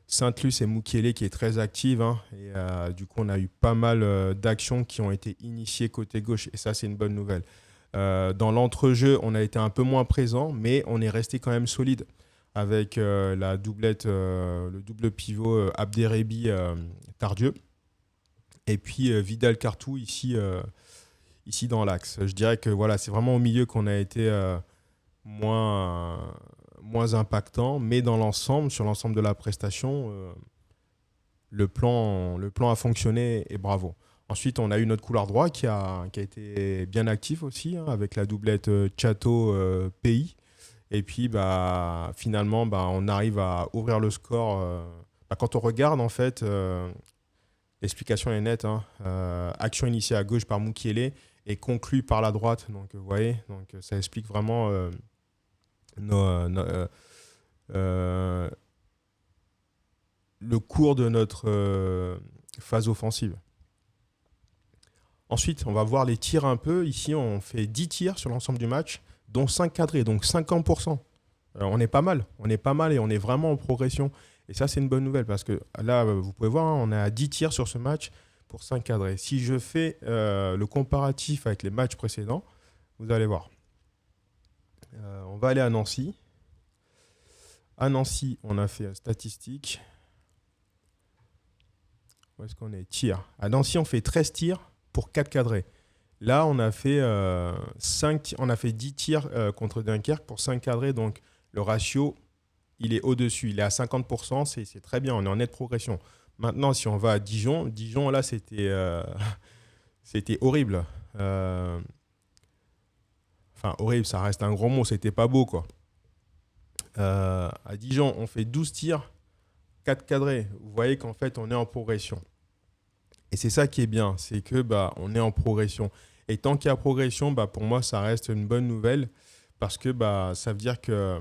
Sainte-Luce et Mukiele qui est très active, hein, et du coup on a eu pas mal d'actions qui ont été initiées côté gauche, et ça c'est une bonne nouvelle. Dans l'entrejeu, on a été un peu moins présent, mais on est resté quand même solide avec la doublette, le double pivot Abderrebi Tardieu, et puis Vidal-Cartou ici dans l'axe. Je dirais que voilà, c'est vraiment au milieu qu'on a été moins impactant, mais dans l'ensemble, sur l'ensemble de la prestation, le plan a fonctionné et bravo. Ensuite, on a eu notre couloir droit qui a été bien actif aussi, hein, avec la doublette Chateau-Pays. Et puis, finalement, on arrive à ouvrir le score. Quand on regarde, en fait, l'explication est nette. Hein. Action initiée à gauche par Mukiele et conclue par la droite. Donc, vous voyez, donc, ça explique vraiment le cours de notre phase offensive. Ensuite, on va voir les tirs un peu. Ici, on fait 10 tirs sur l'ensemble du match, dont 5 cadrés, donc 50%. On est pas mal. On est pas mal et on est vraiment en progression. Et ça, c'est une bonne nouvelle parce que là, vous pouvez voir, hein, on est à 10 tirs sur ce match pour 5 cadrés. Si je fais le comparatif avec les matchs précédents, vous allez voir. On va aller à Nancy. À Nancy, on a fait statistique. Où est-ce qu'on est? Tirs. À Nancy, on fait 13 tirs pour 4 cadrés. Là, on a fait 10 tirs contre Dunkerque pour 5 cadrés. Donc, le ratio, il est au-dessus. Il est à 50%. C'est très bien. On est en nette progression. Maintenant, si on va à Dijon, là, c'était horrible. Enfin, horrible, ça reste un gros mot. C'était pas beau, quoi. À Dijon, on fait 12 tirs, 4 cadrés. Vous voyez qu'en fait, on est en progression. Et c'est ça qui est bien, c'est que on est en progression. Et tant qu'il y a progression, pour moi, ça reste une bonne nouvelle parce que ça veut dire que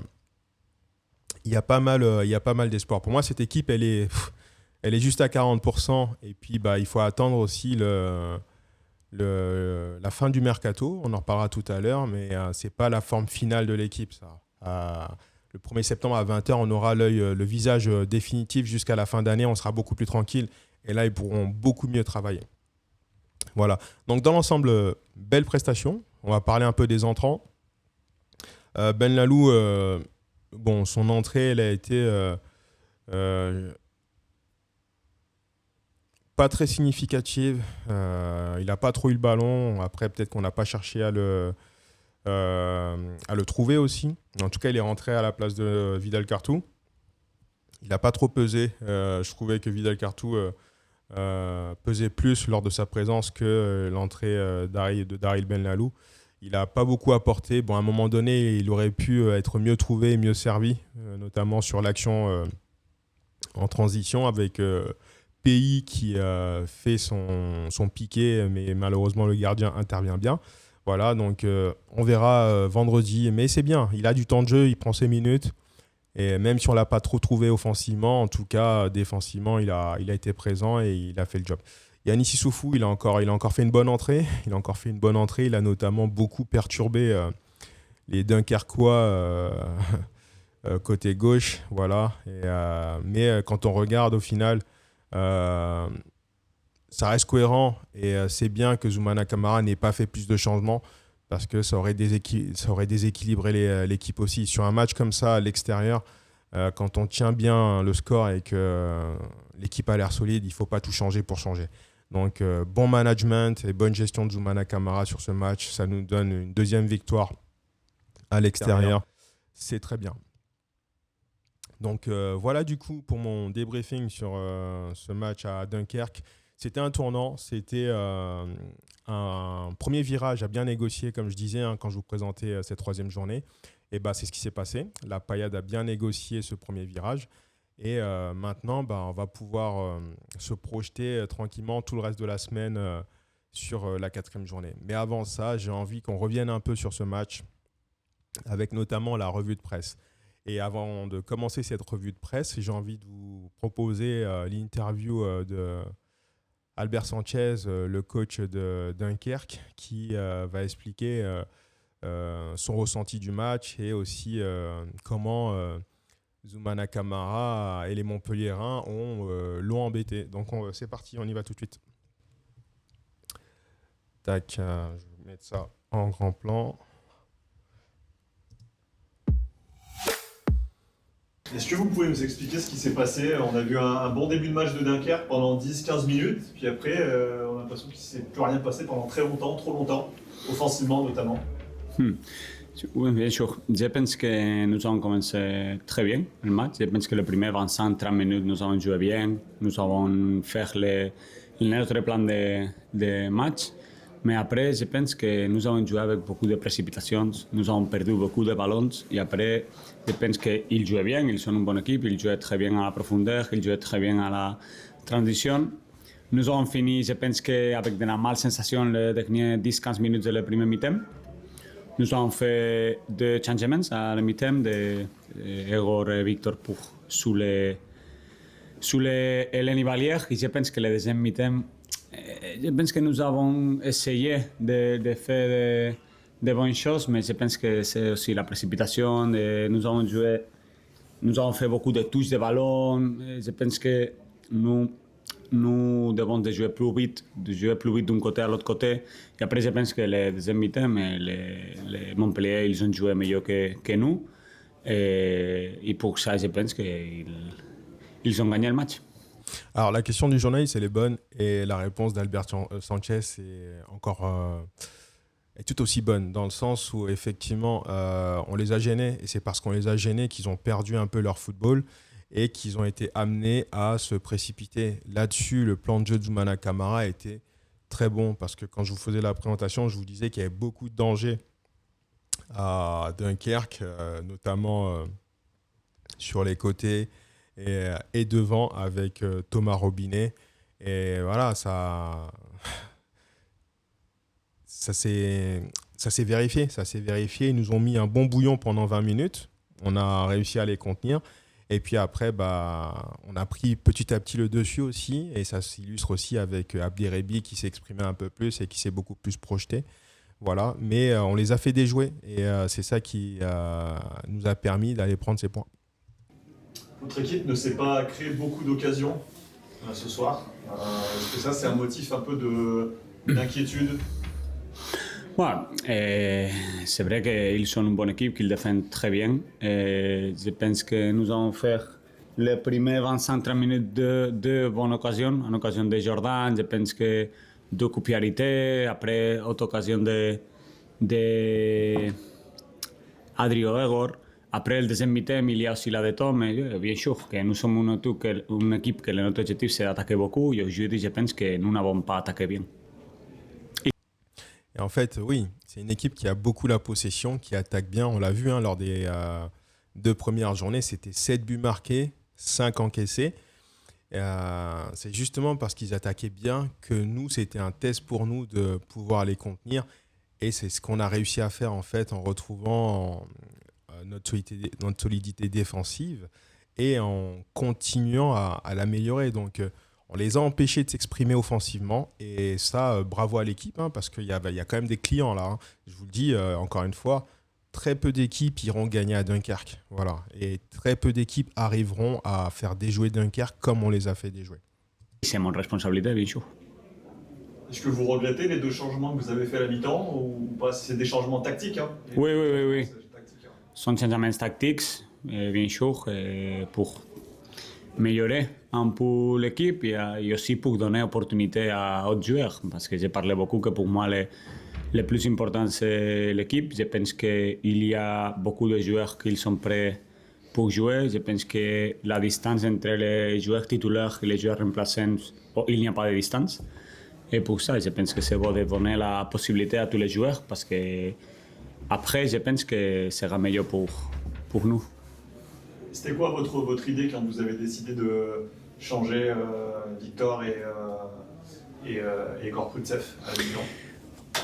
il y a pas mal d'espoir. Pour moi, cette équipe, elle est juste à 40%. Et puis, il faut attendre aussi la fin du mercato. On en reparlera tout à l'heure, mais c'est pas la forme finale de l'équipe, ça. Le 1er septembre à 20h, on aura le visage définitif jusqu'à la fin d'année. On sera beaucoup plus tranquille. Et là, ils pourront beaucoup mieux travailler. Voilà. Donc, dans l'ensemble, belle prestation. On va parler un peu des entrants. Ben Lalou, son entrée, elle a été pas très significative. Il n'a pas trop eu le ballon. Après, peut-être qu'on n'a pas cherché à le trouver aussi. En tout cas, il est rentré à la place de Vidal Cartou. Il n'a pas trop pesé. Je trouvais que Vidal Cartou pesait plus lors de sa présence que l'entrée de Daryl Ben Lalou. Il n'a pas beaucoup apporté. Bon, à un moment donné, il aurait pu être mieux trouvé et mieux servi, notamment sur l'action en transition avec Pays qui fait son piqué, mais malheureusement, le gardien intervient bien. Voilà, donc on verra vendredi. Mais c'est bien, il a du temps de jeu, il prend ses minutes. Et même si on ne l'a pas trop trouvé offensivement, en tout cas, défensivement, il a été présent et il a fait le job. Yannis Issoufou, il a encore fait une bonne entrée. Il a notamment beaucoup perturbé les Dunkerquois côté gauche. Voilà. Mais quand on regarde au final, ça reste cohérent. Et c'est bien que Zoumana Camara n'ait pas fait plus de changements parce que ça aurait déséquilibré l'équipe aussi. Sur un match comme ça, à l'extérieur, quand on tient bien le score et que l'équipe a l'air solide, il ne faut pas tout changer pour changer. Donc, bon management et bonne gestion de Zoumana Camara sur ce match. Ça nous donne une deuxième victoire à l'extérieur. C'est très bien. Donc, voilà du coup pour mon débriefing sur ce match à Dunkerque. C'était un tournant, c'était un premier virage à bien négocier, comme je disais quand je vous présentais cette troisième journée. Et c'est ce qui s'est passé. La Payade a bien négocié ce premier virage. Et maintenant, on va pouvoir se projeter tranquillement tout le reste de la semaine sur la quatrième journée. Mais avant ça, j'ai envie qu'on revienne un peu sur ce match avec notamment la revue de presse. Et avant de commencer cette revue de presse, j'ai envie de vous proposer l'interview de Albert Sanchez, le coach de Dunkerque, qui va expliquer son ressenti du match et aussi comment Zoumana Camara et les Montpelliérains l'ont embêté. Donc c'est parti, on y va tout de suite. Tac, je vais mettre ça en grand plan. Est-ce que vous pouvez nous expliquer ce qui s'est passé? On a vu un bon début de match de Dunkerque pendant 10-15 minutes, puis après on a l'impression qu'il ne s'est plus rien passé pendant très longtemps, trop longtemps, offensivement notamment. Oui, bien sûr. Je pense que nous avons commencé très bien le match. Je pense que les premiers 25-30 minutes, nous avons joué bien. Nous avons fait notre plan de match. Mais après, je pense que nous avons joué avec beaucoup de précipitations. Nous avons perdu beaucoup de ballons. Et après, je pense qu'ils jouaient bien. Ils sont une bonne équipe. Ils jouaient très bien à la profondeur. Ils jouaient très bien à la transition. Nous avons fini, je pense, avec de la mauvaise sensation les dernières 10-15 minutes de la première mi-temps. Nous avons fait deux changements à la mi-temps d'Egor et Victor pour sous les Eleni Valière. Et je pense que le deuxième mi-temps, je pense que nous avons essayé de faire de bonnes choses, mais je pense que c'est aussi la précipitation. Nous avons fait beaucoup de touches de ballon. Je pense que nous devons de jouer plus vite d'un côté à l'autre côté. Et après, je pense que les deuxième mi-temps, les Montpellier, ils ont joué mieux que nous. Et pour ça, je pense qu'ils ont gagné le match. Alors, la question du journaliste, elle est bonne. Et la réponse d'Albert Sanchez est tout aussi bonne. Dans le sens où, effectivement, on les a gênés. Et c'est parce qu'on les a gênés qu'ils ont perdu un peu leur football et qu'ils ont été amenés à se précipiter. Là-dessus, le plan de jeu de Zoumana Camara était très bon. Parce que quand je vous faisais la présentation, je vous disais qu'il y avait beaucoup de dangers à Dunkerque, notamment sur les côtés et devant avec Thomas Robinet. Et voilà, ça s'est vérifié. Ça s'est vérifié. Ils nous ont mis un bon bouillon pendant 20 minutes. On a réussi à les contenir. Et puis après, on a pris petit à petit le dessus aussi. Et ça s'illustre aussi avec Abderrebi qui s'est exprimé un peu plus et qui s'est beaucoup plus projeté. voilà, mais on les a fait déjouer et c'est ça qui nous a permis d'aller prendre ces points. Votre équipe ne s'est pas créé beaucoup d'occasions ce soir. Est-ce que ça, c'est un motif un peu d'inquiétude? Ouais, c'est vrai qu'ils sont une bonne équipe, qu'ils défendent très bien. Et je pense que nous allons faire les premières 25-30 minutes de bonnes occasions. En occasion de Jordan, je pense que deux coups arrêtés. Après, autre occasion de Adrio Egor. Après le deuxième mi-temps, il y a aussi la de Tom. Et bien sûr que nous sommes une équipe que notre objectif c'est d'attaquer beaucoup. Et aujourd'hui, je pense que nous n'avons pas attaqué bien. Et en fait, oui, c'est une équipe qui a beaucoup la possession, qui attaque bien. On l'a vu lors des 2 premières journées, c'était 7 buts marqués, 5 encaissés. C'est justement parce qu'ils attaquaient bien que nous, c'était un test pour nous de pouvoir les contenir. Et c'est ce qu'on a réussi à faire en fait en retrouvant notre solidité défensive et en continuant à l'améliorer. Donc, on les a empêchés de s'exprimer offensivement et ça, bravo à l'équipe parce qu'il y a quand même des clients là. Je vous le dis encore une fois, très peu d'équipes iront gagner à Dunkerque. Voilà. Et très peu d'équipes arriveront à faire déjouer Dunkerque comme on les a fait déjouer. C'est mon responsabilité, bien sûr. Est-ce que vous regrettez les 2 changements que vous avez fait à la mi-temps ou pas? C'est des changements tactiques. Oui. Sont changements tactiques, bien sûr, pour améliorer un peu l'équipe et aussi pour donner opportunité à d'autres joueurs. Parce que j'ai parlé beaucoup que pour moi, le plus important, c'est l'équipe. Je pense qu'il y a beaucoup de joueurs qui sont prêts pour jouer. Je pense que la distance entre les joueurs titulaires et les joueurs remplaçants, il n'y a pas de distance. Et pour ça, je pense que c'est bon de donner la possibilité à tous les joueurs parce que après, je pense que ce sera meilleur pour nous. C'était quoi votre idée quand vous avez décidé de changer Victor et Egor Prutsev à la mi-temps?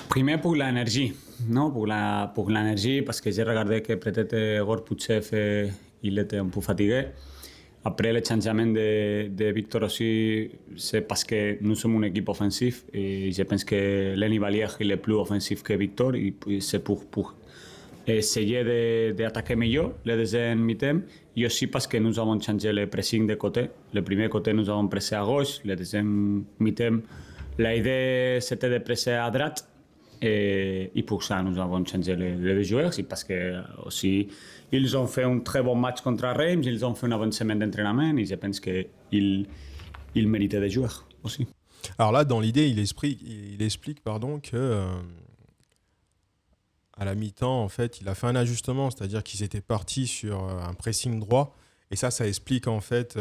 Premier pour l'énergie, non pour l'énergie parce que j'ai regardé que peut-être Egor Prutsev il était un peu fatigué. Après le changement de Victor aussi, c'est parce que nous sommes une équipe offensive et je pense que Lenny Valier il est plus offensif que Victor et c'est pour essayer d'attaquer mieux le deuxième mi-temps et aussi parce que nous avons changé le pressing de côté. Le premier côté nous avons pressé à gauche, le deuxième mi-temps l'idée c'était de presser à droite. Et pour ça, nous avons changé les joueurs. C'est parce que aussi, ils ont fait un très bon match contre Reims, ils ont fait une bonne semaine d'entraînement et je pense qu'ils méritaient des joueurs aussi. Alors là, dans l'idée, il explique que à la mi-temps, en fait, il a fait un ajustement, c'est-à-dire qu'ils étaient partis sur un pressing droit. Et ça explique en fait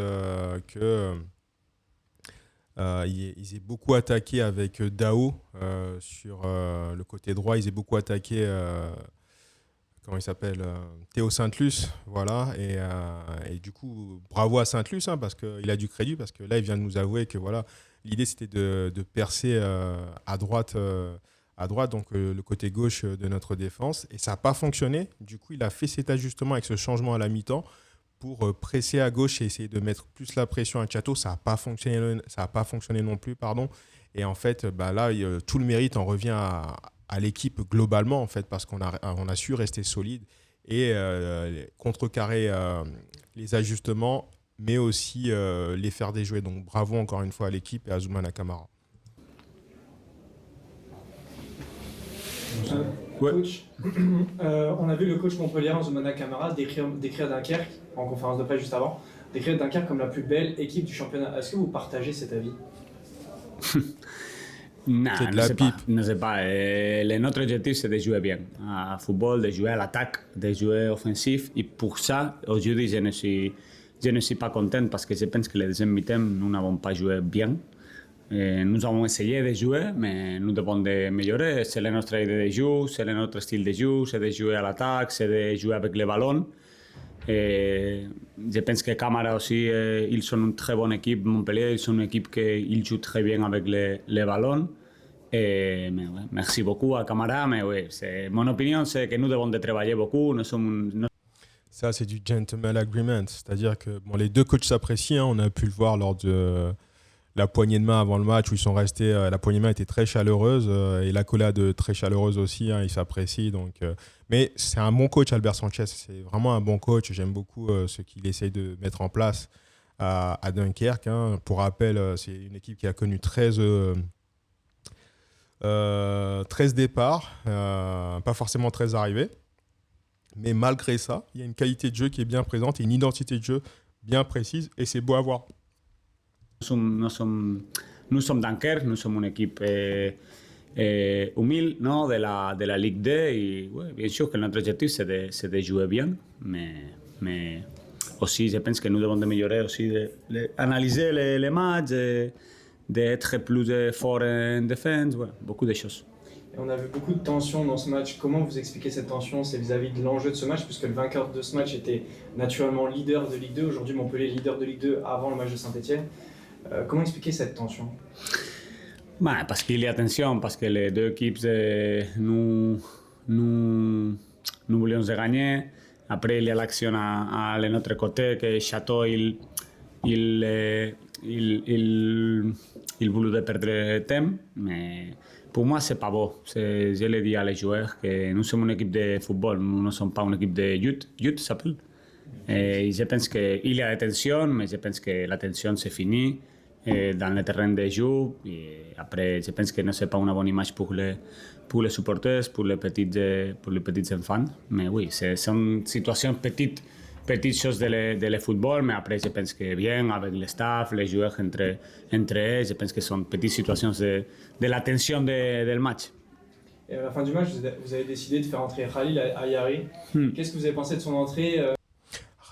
que ils aient beaucoup attaqué avec Dao sur le côté droit. Ils aient beaucoup attaqué, comment il s'appelle, Théo Saint-Luce. Voilà. Et du coup, bravo à Saint-Luce parce qu'il a du crédit. Parce que là, il vient de nous avouer que voilà, l'idée, c'était de percer à droite, donc le côté gauche de notre défense. Et ça n'a pas fonctionné. Du coup, il a fait cet ajustement avec ce changement à la mi-temps pour presser à gauche et essayer de mettre plus la pression à Chateau. Ça n'a pas fonctionné non plus, pardon. Et en fait, là, tout le mérite en revient à l'équipe globalement, en fait, parce qu'on a su rester solide et contrecarrer les ajustements, mais aussi les faire déjouer. Donc bravo encore une fois à l'équipe et à Zoumana Camara. Coach, on a vu le coach montpellier, Zoumana Camara, décrire Dunkerque en conférence de presse juste avant, décrire Dunkerque comme la plus belle équipe du championnat. Est-ce que vous partagez cet avis? Non, c'est de la pipe. Ne sais pas. Notre objectif, c'est de jouer bien à football, de jouer à l'attaque, de jouer offensif. Et pour ça, aujourd'hui, je ne suis pas content parce que je pense que les deuxième mi-temps, nous n'avons pas joué bien. Nous avons essayé de jouer, mais nous devons d'améliorer. C'est notre idée de jeu, c'est notre style de jeu, c'est de jouer à l'attaque, c'est de jouer avec les ballons. Je pense que Camara aussi, ils sont une très bonne équipe. Montpellier, ils sont une équipe qui joue très bien avec les ballons. Mais ouais, merci beaucoup à Camara. Mais oui, mon opinion, c'est que nous devons de travailler beaucoup. Ça, c'est du gentleman agreement. C'est-à-dire que les deux coachs s'apprécient. On a pu le voir lors la poignée de main avant le match où ils sont restés. La poignée de main était très chaleureuse et l'accolade très chaleureuse aussi. Hein, ils s'apprécient. Mais c'est un bon coach, Albert Sanchez. C'est vraiment un bon coach. J'aime beaucoup ce qu'il essaye de mettre en place à Dunkerque. Hein. Pour rappel, c'est une équipe qui a connu 13 départs, pas forcément 13 arrivées. Mais malgré ça, il y a une qualité de jeu qui est bien présente et une identité de jeu bien précise et c'est beau à voir. Nous sommes Dunkerque, nous sommes une équipe humilde, non, de la Ligue 2 et ouais, bien sûr que notre objectif c'est de jouer bien, mais aussi je pense que nous devons améliorer aussi analyser les matchs, d'être plus fort en défense, ouais, beaucoup de choses. Et on a vu beaucoup de tensions dans ce match. Comment vous expliquez cette tension? C'est vis-à-vis de l'enjeu de ce match, puisque le vainqueur de ce match était naturellement leader de Ligue 2. Aujourd'hui, Montpellier leader de Ligue 2 avant le match de Saint-Etienne. Comment expliquer cette tension? Bah, parce qu'il y a tension, parce que les deux équipes, nous voulions gagner. Après, il y a l'action à notre côté, que Château, il voulait perdre le temps, mais pour moi, c'est pas beau. Je l'ai dit à les joueurs que nous sommes une équipe de football, nous ne sommes pas une équipe de youth, youth s'appelle. Et je pense qu'il y a des tensions, mais je pense que la tension c'est fini dans le terrain de jeu. Et après, je pense que ce n'est pas une bonne image pour les supporters, pour les petits enfants. Mais oui, c'est une situation petite chose de le football, mais après, je pense que bien avec le staff, les joueurs entre eux, je pense que ce sont petites situations de la tension du match. Et à la fin du match, vous avez décidé de faire entrer Khalil Ayari. Qu'est-ce que vous avez pensé de son entrée?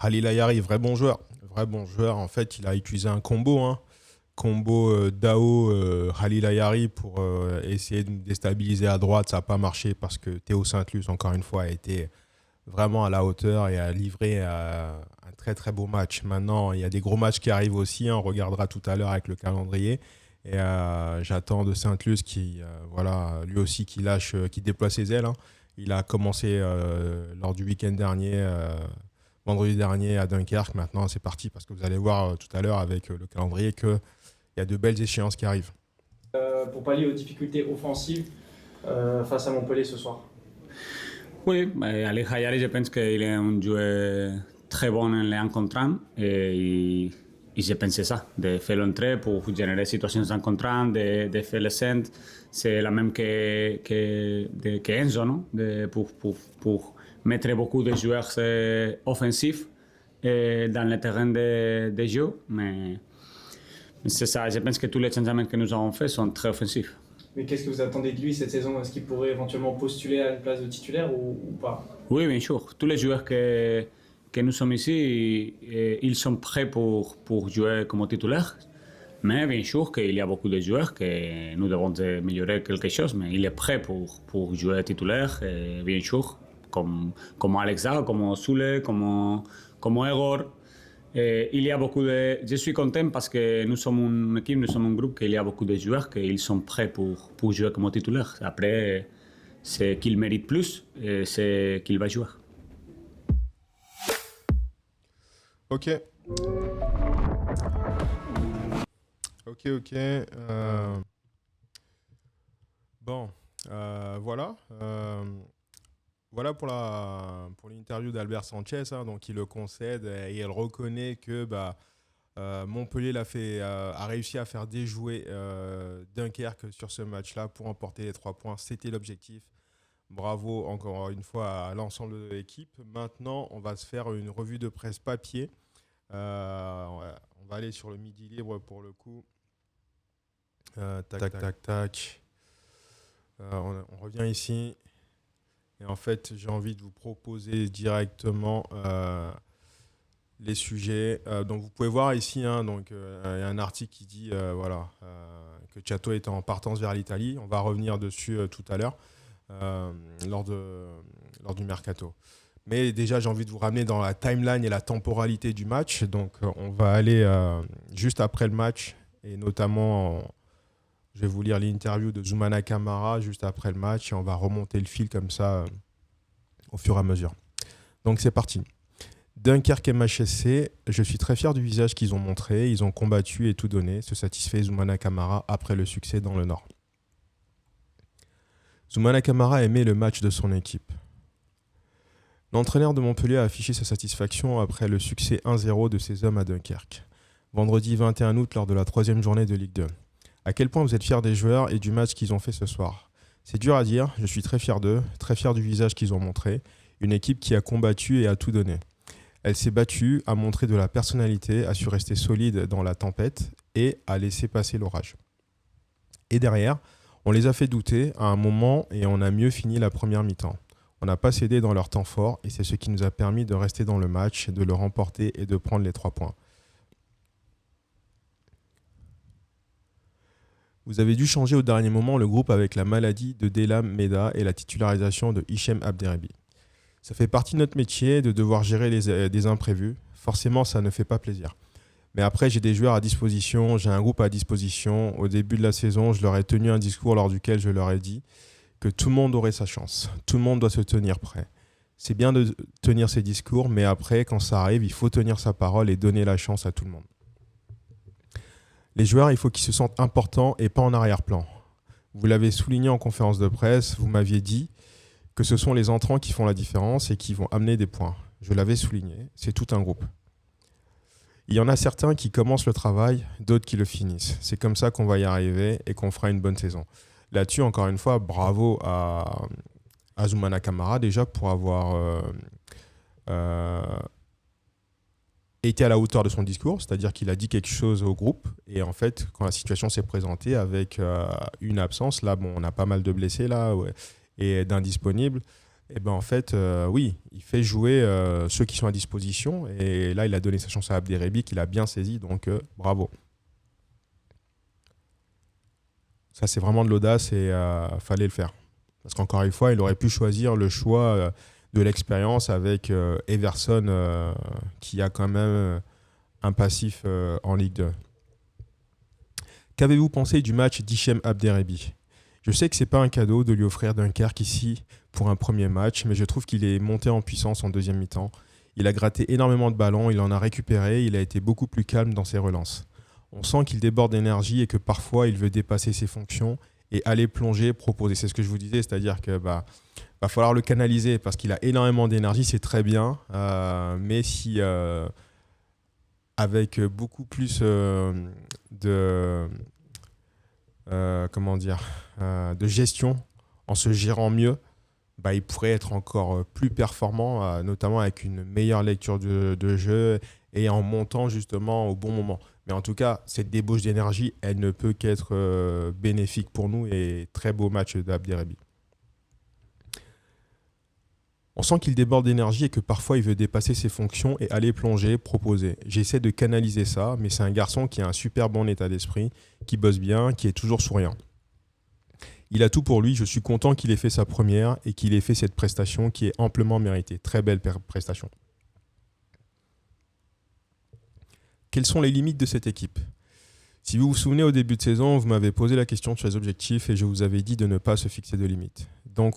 Khalil Ayari, vrai bon joueur. En fait, il a utilisé un combo. Hein. Combo Dao, Khalil Ayari pour essayer de déstabiliser à droite. Ça n'a pas marché parce que Théo Saint-Luce, encore une fois, a été vraiment à la hauteur et a livré un très très beau match. Maintenant, il y a des gros matchs qui arrivent aussi. Hein. On regardera tout à l'heure avec le calendrier. Et j'attends de Saint-Luce qui, lui aussi qui déploie ses ailes. Hein. Il a commencé lors du week-end dernier, vendredi dernier à Dunkerque. Maintenant, c'est parti parce que vous allez voir tout à l'heure avec le calendrier qu'il y a de belles échéances qui arrivent. Pour pallier aux difficultés offensives face à Montpellier ce soir. Oui, Ali Hayari, je pense qu'il est un joueur très bon en les 1 contre 1 et je pensais ça, de faire l'entrée pour générer des situations en contre 1, de faire le centre. C'est la même que Enzo, non? Pour mettre beaucoup de joueurs offensifs dans le terrain de jeu. Mais c'est ça, je pense que tous les changements que nous avons faits sont très offensifs. Mais qu'est-ce que vous attendez de lui cette saison? Est-ce qu'il pourrait éventuellement postuler à une place de titulaire ou pas? Oui, bien sûr. Tous les joueurs que nous sommes ici, ils sont prêts pour jouer comme titulaire. Mais bien sûr qu'il y a beaucoup de joueurs que nous devons améliorer quelque chose, mais il est prêt pour jouer titulaire, bien sûr, comme Alexa, comme Soule, comme Egor. Il y a beaucoup de... Je suis content parce que nous sommes une équipe, nous sommes un groupe, qu'il y a beaucoup de joueurs qui sont prêts pour jouer comme titulaire. Après, c'est qu'il mérite plus, et c'est qu'il va jouer. Ok. Bon, voilà. Voilà pour l'interview d'Albert Sanchez. Hein, donc, il le concède et il reconnaît que Montpellier a réussi à faire déjouer Dunkerque sur ce match-là pour emporter les 3 points. C'était l'objectif. Bravo encore une fois à l'ensemble de l'équipe. Maintenant, on va se faire une revue de presse papier. On va aller sur le Midi Libre pour le coup. Tac. On revient ici. Et en fait, j'ai envie de vous proposer directement les sujets. Donc, vous pouvez voir ici, hein, donc, y a un article qui dit que Château est en partance vers l'Italie. On va revenir dessus tout à l'heure lors du mercato. Mais déjà, j'ai envie de vous ramener dans la timeline et la temporalité du match. Donc, on va aller juste après le match et notamment... Je vais vous lire l'interview de Zoumana Camara juste après le match et on va remonter le fil comme ça au fur et à mesure. Donc c'est parti. Dunkerque MHSC, je suis très fier du visage qu'ils ont montré. Ils ont combattu et tout donné, se satisfait Zoumana Camara après le succès dans le Nord. Zoumana Camara aimait le match de son équipe. L'entraîneur de Montpellier a affiché sa satisfaction après le succès 1-0 de ses hommes à Dunkerque, vendredi 21 août lors de la 3e journée de Ligue 2. À quel point vous êtes fiers des joueurs et du match qu'ils ont fait ce soir? C'est dur à dire, je suis très fier d'eux, très fier du visage qu'ils ont montré, une équipe qui a combattu et a tout donné. Elle s'est battue, a montré de la personnalité, a su rester solide dans la tempête et a laissé passer l'orage. Et derrière, on les a fait douter à un moment et on a mieux fini la première mi-temps. On n'a pas cédé dans leur temps fort et c'est ce qui nous a permis de rester dans le match, de le remporter et de prendre les 3 points. Vous avez dû changer au dernier moment le groupe avec la maladie de Delam Meda et la titularisation de Hichem Abderrabi. Ça fait partie de notre métier de devoir gérer des imprévus. Forcément, ça ne fait pas plaisir. Mais après, j'ai des joueurs à disposition, j'ai un groupe à disposition. Au début de la saison, je leur ai tenu un discours lors duquel je leur ai dit que tout le monde aurait sa chance. Tout le monde doit se tenir prêt. C'est bien de tenir ses discours, mais après, quand ça arrive, il faut tenir sa parole et donner la chance à tout le monde. Les joueurs, il faut qu'ils se sentent importants et pas en arrière-plan. Vous l'avez souligné en conférence de presse, vous m'aviez dit que ce sont les entrants qui font la différence et qui vont amener des points. Je l'avais souligné, c'est tout un groupe. Il y en a certains qui commencent le travail, d'autres qui le finissent. C'est comme ça qu'on va y arriver et qu'on fera une bonne saison. Là-dessus, encore une fois, bravo à Zoumana Camara déjà pour avoir été à la hauteur de son discours, c'est-à-dire qu'il a dit quelque chose au groupe et en fait, quand la situation s'est présentée avec une absence, là, bon, on a pas mal de blessés là et d'indisponibles, et ben en fait, oui, il fait jouer ceux qui sont à disposition et là, il a donné sa chance à Abderrabi qu'il a bien saisi, donc bravo. Ça, c'est vraiment de l'audace et fallait le faire. Parce qu'encore une fois, il aurait pu choisir le choix de l'expérience avec Everson qui a quand même un passif en Ligue 2. Qu'avez-vous pensé du match d'Hichem Abderrabi? Je sais que ce n'est pas un cadeau de lui offrir Dunkerque ici pour un premier match, mais je trouve qu'il est monté en puissance en deuxième mi-temps. Il a gratté énormément de ballons, il en a récupéré, il a été beaucoup plus calme dans ses relances. On sent qu'il déborde d'énergie et que parfois il veut dépasser ses fonctions et aller plonger, proposer. C'est ce que je vous disais, c'est-à-dire que va falloir le canaliser parce qu'il a énormément d'énergie, c'est très bien, mais si avec beaucoup plus de gestion, en se gérant mieux, il pourrait être encore plus performant, notamment avec une meilleure lecture de jeu et en montant justement au bon moment. Mais en tout cas, cette débauche d'énergie, elle ne peut qu'être bénéfique pour nous et très beau match d'Abderrabi. On sent qu'il déborde d'énergie et que parfois il veut dépasser ses fonctions et aller plonger, proposer. J'essaie de canaliser ça, mais c'est un garçon qui a un super bon état d'esprit, qui bosse bien, qui est toujours souriant. Il a tout pour lui, je suis content qu'il ait fait sa première et qu'il ait fait cette prestation qui est amplement méritée. Très belle prestation. Quelles sont les limites de cette équipe? Si vous vous souvenez, au début de saison, vous m'avez posé la question sur les objectifs et je vous avais dit de ne pas se fixer de limites. Donc,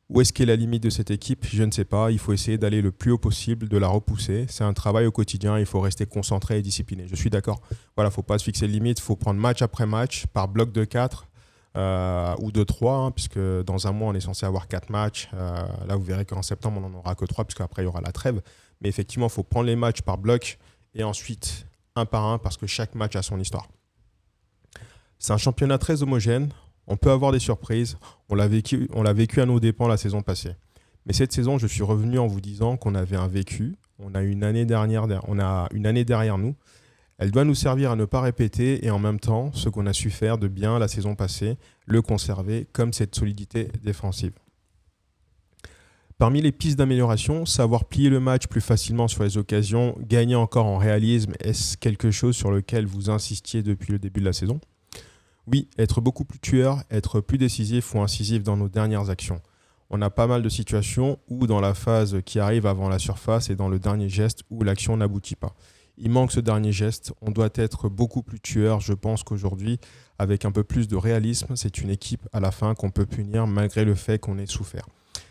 où est-ce qu'est la limite de cette équipe? Je ne sais pas. Il faut essayer d'aller le plus haut possible, de la repousser. C'est un travail au quotidien. Il faut rester concentré et discipliné. Je suis d'accord. Voilà, il ne faut pas se fixer de limite. Il faut prendre match après match, par bloc de 4 ou de 3, puisque dans un mois, on est censé avoir 4 matchs. Là, vous verrez qu'en septembre, on n'en aura que 3, puisqu'après, il y aura la trêve. Mais effectivement, il faut prendre les matchs par bloc et ensuite un par un, parce que chaque match a son histoire. C'est un championnat très homogène. On peut avoir des surprises. On l'a vécu à nos dépens la saison passée. Mais cette saison, je suis revenu en vous disant qu'on avait un vécu. On a une année derrière nous. Elle doit nous servir à ne pas répéter et en même temps, ce qu'on a su faire de bien la saison passée, le conserver comme cette solidité défensive. Parmi les pistes d'amélioration, savoir plier le match plus facilement sur les occasions, gagner encore en réalisme, est-ce quelque chose sur lequel vous insistiez depuis le début de la saison ? Oui, être beaucoup plus tueur, être plus décisif ou incisif dans nos dernières actions. On a pas mal de situations où dans la phase qui arrive avant la surface et dans le dernier geste où l'action n'aboutit pas. Il manque ce dernier geste, on doit être beaucoup plus tueur. Je pense qu'aujourd'hui, avec un peu plus de réalisme, c'est une équipe à la fin qu'on peut punir malgré le fait qu'on ait souffert.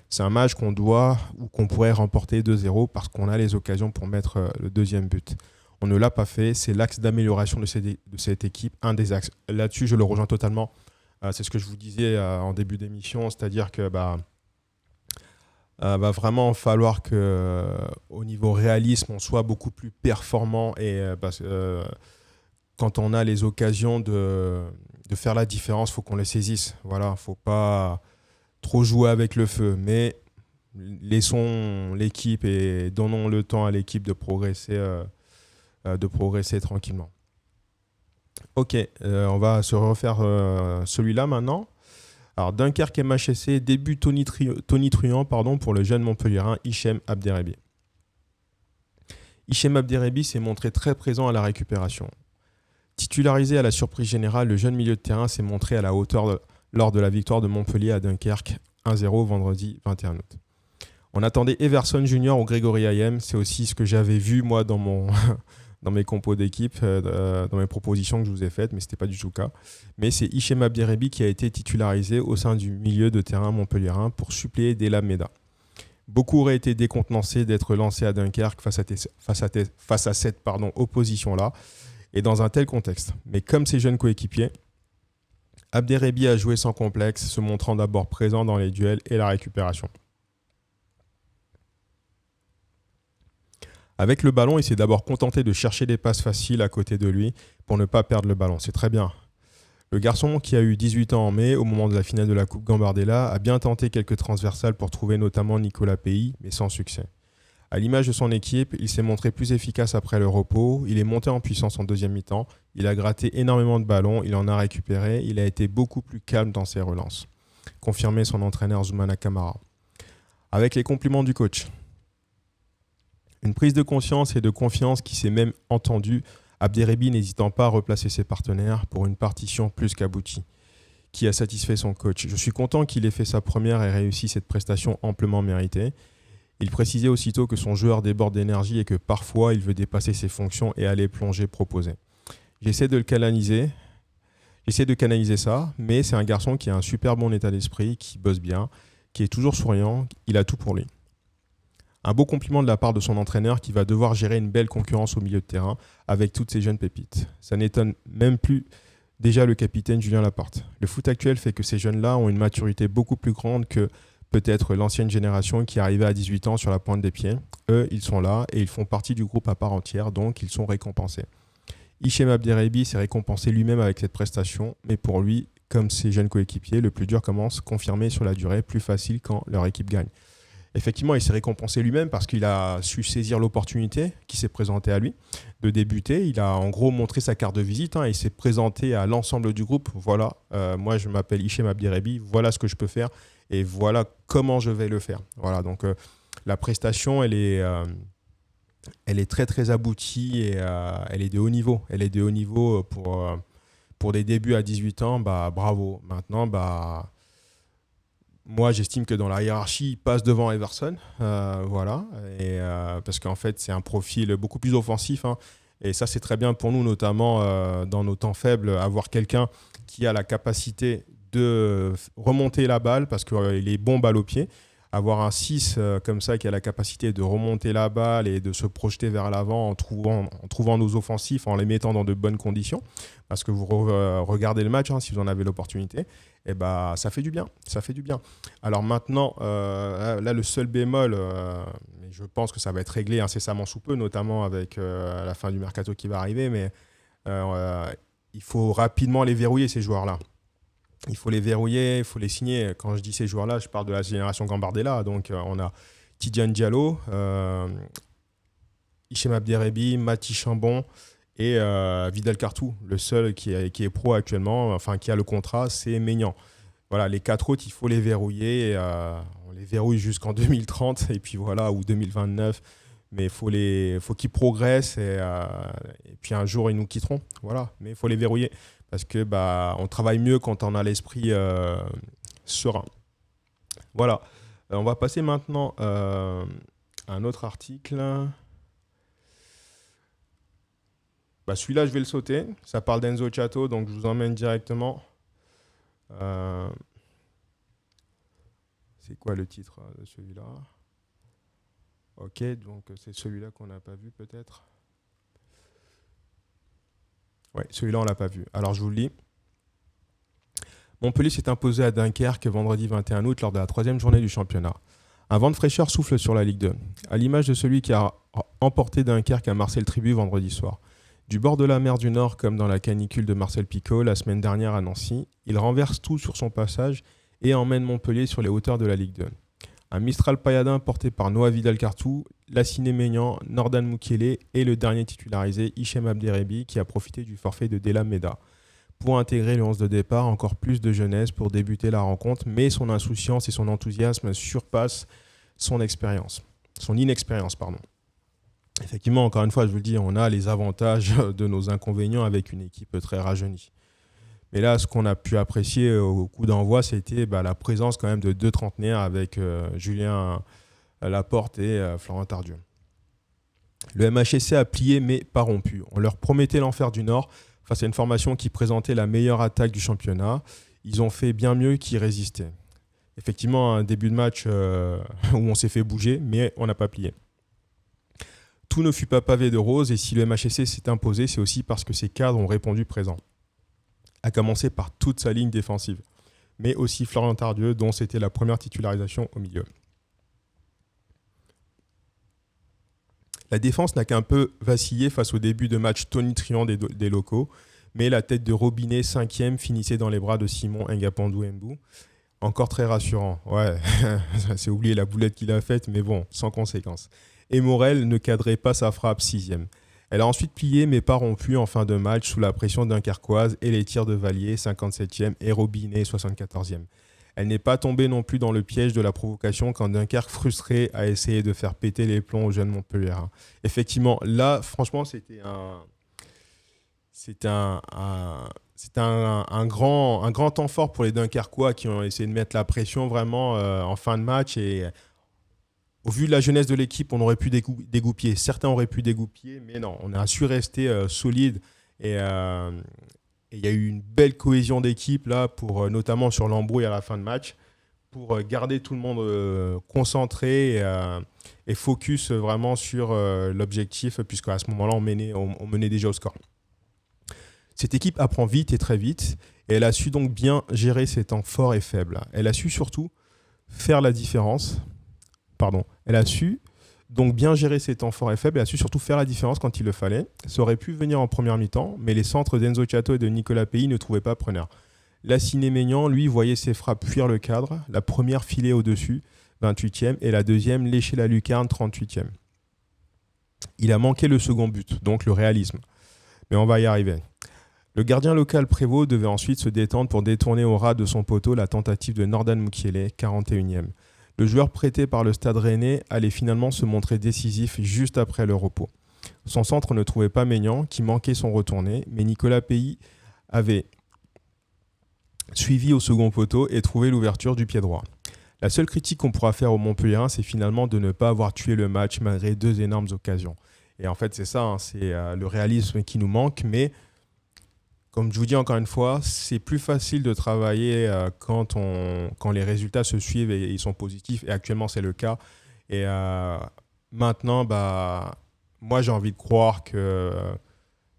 C'est un match qu'on doit ou qu'on pourrait remporter 2-0 parce qu'on a les occasions pour mettre le deuxième but. On ne l'a pas fait. C'est l'axe d'amélioration de cette équipe, un des axes. Là-dessus, je le rejoins totalement. C'est ce que je vous disais en début d'émission, c'est-à-dire que va vraiment falloir qu'au niveau réalisme, on soit beaucoup plus performant et quand on a les occasions de faire la différence, il faut qu'on les saisisse. Voilà, faut pas trop jouer avec le feu, mais laissons l'équipe et donnons le temps à l'équipe de progresser tranquillement. Ok, on va se refaire celui-là maintenant. Alors, Dunkerque MHSC, début tonitruant pour le jeune Montpellierin Hichem Abderrebi. Hichem Abderrebi s'est montré très présent à la récupération. Titularisé à la surprise générale, le jeune milieu de terrain s'est montré à la hauteur lors de la victoire de Montpellier à Dunkerque 1-0 vendredi 21 août. On attendait Everson Junior ou Grégory Ayem, c'est aussi ce que j'avais vu moi dans mes compos d'équipe, dans mes propositions que je vous ai faites, mais ce n'était pas du tout le cas. Mais c'est Hichem Abderrebi qui a été titularisé au sein du milieu de terrain montpelliérain pour suppléer Delam Meda. Beaucoup auraient été décontenancés d'être lancés à Dunkerque face à cette opposition-là et dans un tel contexte. Mais comme ses jeunes coéquipiers, Abderrebi a joué sans complexe, se montrant d'abord présent dans les duels et la récupération. Avec le ballon, il s'est d'abord contenté de chercher des passes faciles à côté de lui pour ne pas perdre le ballon. C'est très bien. Le garçon, qui a eu 18 ans en mai, au moment de la finale de la Coupe Gambardella, a bien tenté quelques transversales pour trouver notamment Nicolas Pays, mais sans succès. À l'image de son équipe, il s'est montré plus efficace après le repos, il est monté en puissance en deuxième mi-temps, il a gratté énormément de ballons, il en a récupéré, il a été beaucoup plus calme dans ses relances. Confirmé son entraîneur Zoumana Camara. Avec les compliments du coach. Une prise de conscience et de confiance qui s'est même entendue, Abderrebi n'hésitant pas à replacer ses partenaires pour une partition plus qu'aboutie, qui a satisfait son coach. Je suis content qu'il ait fait sa première et réussi cette prestation amplement méritée. Il précisait aussitôt que son joueur déborde d'énergie et que parfois il veut dépasser ses fonctions et aller plonger proposé. J'essaie de canaliser ça, mais c'est un garçon qui a un super bon état d'esprit, qui bosse bien, qui est toujours souriant, il a tout pour lui. Un beau compliment de la part de son entraîneur qui va devoir gérer une belle concurrence au milieu de terrain avec toutes ces jeunes pépites. Ça n'étonne même plus déjà le capitaine Julien Laporte. Le foot actuel fait que ces jeunes-là ont une maturité beaucoup plus grande que peut-être l'ancienne génération qui arrivait à 18 ans sur la pointe des pieds. Eux, ils sont là et ils font partie du groupe à part entière, donc ils sont récompensés. Hichem Abderrebi s'est récompensé lui-même avec cette prestation, mais pour lui, comme ses jeunes coéquipiers, le plus dur commence, confirmé sur la durée, plus facile quand leur équipe gagne. Effectivement, il s'est récompensé lui-même parce qu'il a su saisir l'opportunité qui s'est présentée à lui de débuter. Il a en gros montré sa carte de visite, il s'est présenté à l'ensemble du groupe. Voilà, moi je m'appelle Hichem Abderrebi, voilà ce que je peux faire et voilà comment je vais le faire. Voilà, donc la prestation, elle est très très aboutie et elle est de haut niveau. Elle est de haut niveau pour des débuts à 18 ans, bravo. Maintenant, moi, j'estime que dans la hiérarchie, il passe devant Everson, voilà, et, parce qu'en fait, c'est un profil beaucoup plus offensif, et ça, c'est très bien pour nous, notamment dans nos temps faibles, avoir quelqu'un qui a la capacité de remonter la balle, parce qu'il est bon balle au pied, avoir un 6 comme ça qui a la capacité de remonter la balle et de se projeter vers l'avant en trouvant nos offensifs, en les mettant dans de bonnes conditions, parce que vous regardez le match, si vous en avez l'opportunité, et ça fait du bien, ça fait du bien. Alors maintenant, là le seul bémol, mais je pense que ça va être réglé incessamment sous peu, notamment avec la fin du mercato qui va arriver, mais il faut rapidement les verrouiller ces joueurs-là. Il faut les verrouiller, il faut les signer. Quand je dis ces joueurs-là, je parle de la génération Gambardella. Donc on a Tidiane Diallo, Hichem Abderrebi, Mati Chambon et Vidal Cartou. Le seul qui est pro actuellement, enfin qui a le contrat, c'est Maignan. Voilà, les 4 autres, il faut les verrouiller. On les verrouille jusqu'en 2030 et puis voilà, ou 2029. Mais il faut qu'ils progressent et puis un jour ils nous quitteront. Voilà, mais il faut les verrouiller. Parce que on travaille mieux quand on a l'esprit serein. Voilà. On va passer maintenant à un autre article. Celui-là, je vais le sauter. Ça parle d'Enzo Chato, donc je vous emmène directement. C'est quoi le titre de celui-là? Ok, donc c'est celui-là qu'on n'a pas vu peut-être. Ouais, celui-là on l'a pas vu. Alors je vous le lis. Montpellier s'est imposé à Dunkerque vendredi 21 août lors de la 3e journée du championnat. Un vent de fraîcheur souffle sur la Ligue 2, à l'image de celui qui a emporté Dunkerque à Marcel Tribut vendredi soir. Du bord de la mer du Nord comme dans la canicule de Marcel Picot la semaine dernière à Nancy, il renverse tout sur son passage et emmène Montpellier sur les hauteurs de la Ligue 2. Un Mistral pailladin porté par Noah Vidal-Cartou, Lassiné Maignan, Nordan Mukiele et le dernier titularisé Hichem Abderrebi qui a profité du forfait de Della Meda pour intégrer le 11 de départ, encore plus de jeunesse pour débuter la rencontre, mais son insouciance et son enthousiasme surpassent son inexpérience. Effectivement, encore une fois, je vous le dis, on a les avantages de nos inconvénients avec une équipe très rajeunie. Mais là, ce qu'on a pu apprécier au coup d'envoi, c'était la présence quand même de 2 trentenaires avec Julien Laporte et Florent Tardieu. Le MHSC a plié mais pas rompu. On leur promettait l'enfer du Nord face à une formation qui présentait la meilleure attaque du championnat. Ils ont fait bien mieux qu'y résister. Effectivement, un début de match où on s'est fait bouger, mais on n'a pas plié. Tout ne fut pas pavé de roses et si le MHSC s'est imposé, c'est aussi parce que ses cadres ont répondu présent. À commencer par toute sa ligne défensive, mais aussi Florent Tardieu, dont c'était la première titularisation au milieu. La défense n'a qu'un peu vacillé face au début de match tonitruant des locaux, mais la tête de Robinet, 5e, finissait dans les bras de Simon Ngapandou Mbou. Encore très rassurant. Ouais, c'est oublié la boulette qu'il a faite, mais bon, sans conséquence. Et Morel ne cadrait pas sa frappe, 6e. Elle a ensuite plié, mais pas rompu en fin de match sous la pression dunkerquoise et les tirs de Vallier, 57e, et Robinet, 74e. Elle n'est pas tombée non plus dans le piège de la provocation quand Dunkerque, frustré, a essayé de faire péter les plombs aux jeunes Montpelliérains. Effectivement, là, franchement, c'était un grand temps fort pour les Dunkerquois qui ont essayé de mettre la pression vraiment en fin de match. Et au vu de la jeunesse de l'équipe, on aurait pu dégoupiller. Certains auraient pu dégoupiller, mais non, on a su rester solide. Et il y a eu une belle cohésion d'équipe, là, notamment sur l'embrouille à la fin de match, pour garder tout le monde concentré et focus vraiment sur l'objectif, puisqu'à ce moment-là, on menait déjà au score. Cette équipe apprend vite et très vite, et elle a su donc bien gérer ses temps forts et faibles. Elle a su surtout faire la différence. Elle a su donc bien gérer ses temps forts et faibles. Elle a su surtout faire la différence quand il le fallait. Ça aurait pu venir en première mi-temps, mais les centres d'Enzo Chato et de Nicolas Pays ne trouvaient pas preneur. Lassiné Maignan, lui, voyait ses frappes fuir le cadre. La première filée au-dessus, 28e, et la deuxième lécher la lucarne, 38e. Il a manqué le second but, donc le réalisme. Mais on va y arriver. Le gardien local Prévost devait ensuite se détendre pour détourner au ras de son poteau la tentative de Nordan Mukiele, 41e. Le joueur prêté par le Stade Rennais allait finalement se montrer décisif juste après le repos. Son centre ne trouvait pas Maignan, qui manquait son retourné, mais Nicolas Pays avait suivi au second poteau et trouvé l'ouverture du pied droit. La seule critique qu'on pourra faire au Montpelliérain, c'est finalement de ne pas avoir tué le match malgré 2 énormes occasions. Et en fait, c'est ça, c'est le réalisme qui nous manque, mais comme je vous dis encore une fois, c'est plus facile de travailler quand les résultats se suivent et ils sont positifs. Et actuellement, c'est le cas. Et maintenant, moi, j'ai envie de croire que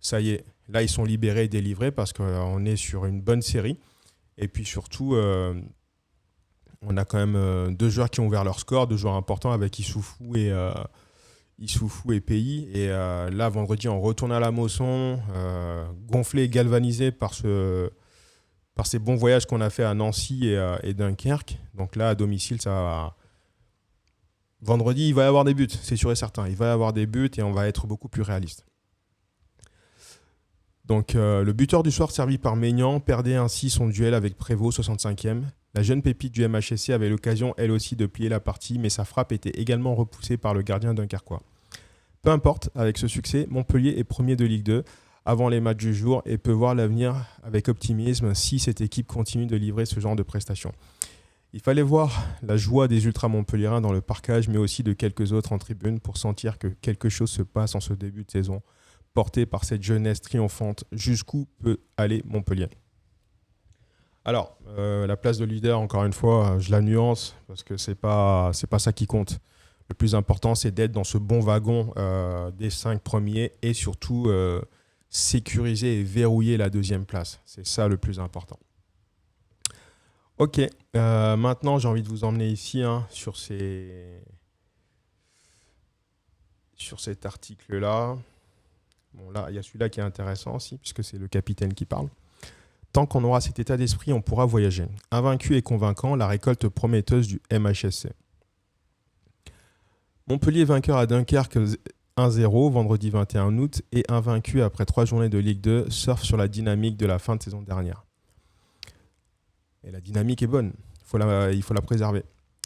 ça y est. Là, ils sont libérés et délivrés parce qu'on est sur une bonne série. Et puis surtout, on a quand même 2 joueurs qui ont ouvert leur score, 2 joueurs importants avec Issoufou et Pays. Et là, vendredi, on retourne à la Mosson, gonflé et galvanisé par ces bons voyages qu'on a fait à Nancy et Dunkerque. Donc là, à domicile, ça va. Vendredi, il va y avoir des buts, c'est sûr et certain. Il va y avoir des buts et on va être beaucoup plus réaliste. Donc le buteur du soir, servi par Maignan, perdait ainsi son duel avec Prévost, 65e. La jeune pépite du MHSC avait l'occasion, elle aussi, de plier la partie, mais sa frappe était également repoussée par le gardien dunkerquois. Peu importe, avec ce succès, Montpellier est premier de Ligue 2 avant les matchs du jour et peut voir l'avenir avec optimisme si cette équipe continue de livrer ce genre de prestations. Il fallait voir la joie des ultra-montpelliérains dans le parcage, mais aussi de quelques autres en tribune pour sentir que quelque chose se passe en ce début de saison, porté par cette jeunesse triomphante. Jusqu'où peut aller Montpellier ? Alors, la place de leader, encore une fois, je la nuance parce que c'est pas ça qui compte. Le plus important, c'est d'être dans ce bon wagon des 5 premiers et surtout sécuriser et verrouiller la deuxième place. C'est ça le plus important. Ok, maintenant j'ai envie de vous emmener ici sur cet article-là. Bon, là, il y a celui-là qui est intéressant aussi, puisque c'est le capitaine qui parle. Tant qu'on aura cet état d'esprit, on pourra voyager. Invaincu et convaincant, la récolte prometteuse du MHSC. Montpellier vainqueur à Dunkerque 1-0 vendredi 21 août et invaincu après 3 journées de Ligue 2 surfe sur la dynamique de la fin de saison dernière. Et la dynamique est bonne, il faut la préserver.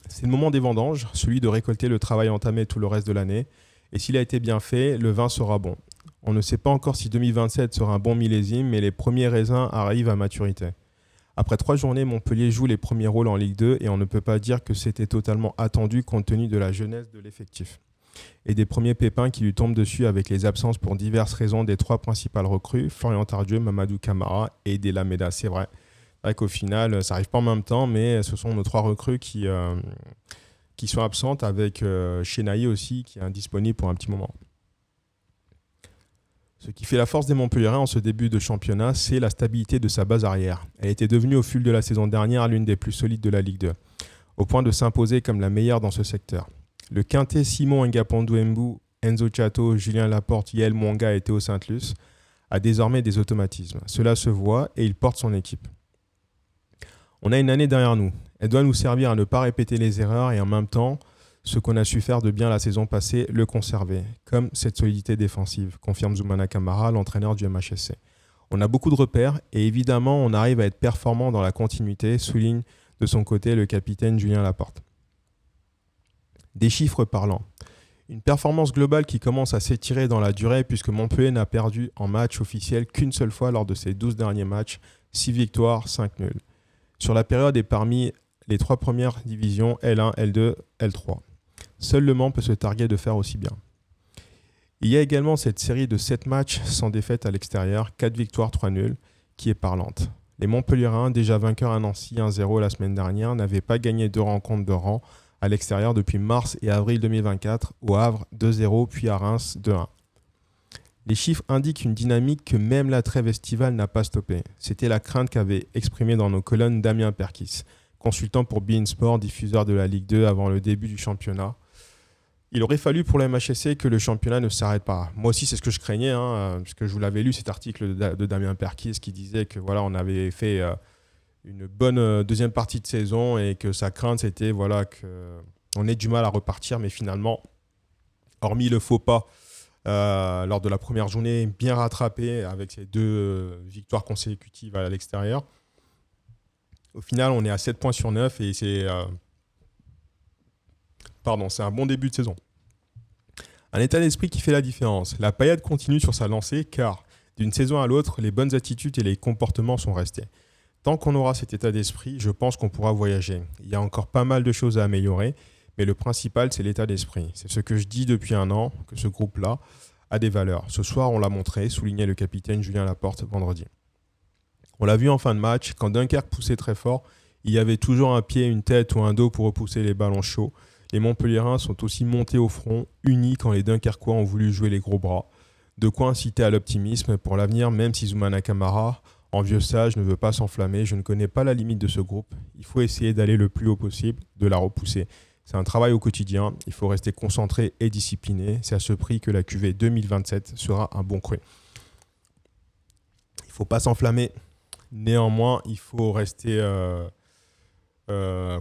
C'est le moment des vendanges, celui de récolter le travail entamé tout le reste de l'année. Et s'il a été bien fait, le vin sera bon. On ne sait pas encore si 2027 sera un bon millésime, mais les premiers raisins arrivent à maturité. Après 3 journées, Montpellier joue les premiers rôles en Ligue 2 et on ne peut pas dire que c'était totalement attendu compte tenu de la jeunesse de l'effectif. Et des premiers pépins qui lui tombent dessus avec les absences pour diverses raisons des 3 principales recrues, Florian Tardieu, Mamadou Camara et Delameda. C'est vrai qu'au final, ça n'arrive pas en même temps, mais ce sont nos 3 recrues qui sont absentes avec Chenaille aussi, qui est indisponible pour un petit moment. Ce qui fait la force des Montpelliérains en ce début de championnat, c'est la stabilité de sa base arrière. Elle était devenue au fil de la saison dernière l'une des plus solides de la Ligue 2, au point de s'imposer comme la meilleure dans ce secteur. Le quintet Simon Ngapondou Mbou, Enzo Chato, Julien Laporte, Yael Mwanga et Théo Saint-Luce a désormais des automatismes. Cela se voit et il porte son équipe. On a une année derrière nous. Elle doit nous servir à ne pas répéter les erreurs et en même temps, ce qu'on a su faire de bien la saison passée, le conserver, comme cette solidité défensive, confirme Zoumana Camara, l'entraîneur du MHSC. On a beaucoup de repères et évidemment, on arrive à être performant dans la continuité, souligne de son côté le capitaine Julien Laporte. Des chiffres parlants. Une performance globale qui commence à s'étirer dans la durée puisque Montpellier n'a perdu en match officiel qu'une seule fois lors de ses 12 derniers matchs, 6 victoires, 5 nuls. Sur la période et parmi les 3 premières divisions, L1, L2, L3. Seul Le Mans peut se targuer de faire aussi bien. Il y a également cette série de 7 matchs sans défaite à l'extérieur, 4 victoires, 3 nuls, qui est parlante. Les Montpelliérains, déjà vainqueurs à Nancy 1-0 la semaine dernière, n'avaient pas gagné 2 rencontres de rang à l'extérieur depuis mars et avril 2024, au Havre 2-0 puis à Reims 2-1. Les chiffres indiquent une dynamique que même la trêve estivale n'a pas stoppée. C'était la crainte qu'avait exprimée dans nos colonnes Damien Perkis, consultant pour beIN Sport, diffuseur de la Ligue 2 avant le début du championnat. Il aurait fallu pour le MHSC que le championnat ne s'arrête pas. Moi aussi, c'est ce que je craignais, puisque je vous l'avais lu, cet article de Damien Perkis qui disait que voilà, on avait fait une bonne deuxième partie de saison et que sa crainte, c'était qu'on ait du mal à repartir. Mais finalement, hormis le faux pas lors de la première journée, bien rattrapé avec ces 2 victoires consécutives à l'extérieur, au final, on est à 7 points sur 9 et c'est un bon début de saison. Un état d'esprit qui fait la différence. La Payade continue sur sa lancée car, d'une saison à l'autre, les bonnes attitudes et les comportements sont restés. Tant qu'on aura cet état d'esprit, je pense qu'on pourra voyager. Il y a encore pas mal de choses à améliorer, mais le principal, c'est l'état d'esprit. C'est ce que je dis depuis un an, que ce groupe-là a des valeurs. Ce soir, on l'a montré, soulignait le capitaine Julien Laporte vendredi. On l'a vu en fin de match, quand Dunkerque poussait très fort, il y avait toujours un pied, une tête ou un dos pour repousser les ballons chauds. Les Montpelliérains sont aussi montés au front, unis quand les Dunkerquois ont voulu jouer les gros bras. De quoi inciter à l'optimisme pour l'avenir, même si Zoumana Camara, en vieux sage, ne veut pas s'enflammer. Je ne connais pas la limite de ce groupe. Il faut essayer d'aller le plus haut possible, de la repousser. C'est un travail au quotidien. Il faut rester concentré et discipliné. C'est à ce prix que la cuvée 2027 sera un bon cru. Il ne faut pas s'enflammer. Néanmoins, il faut rester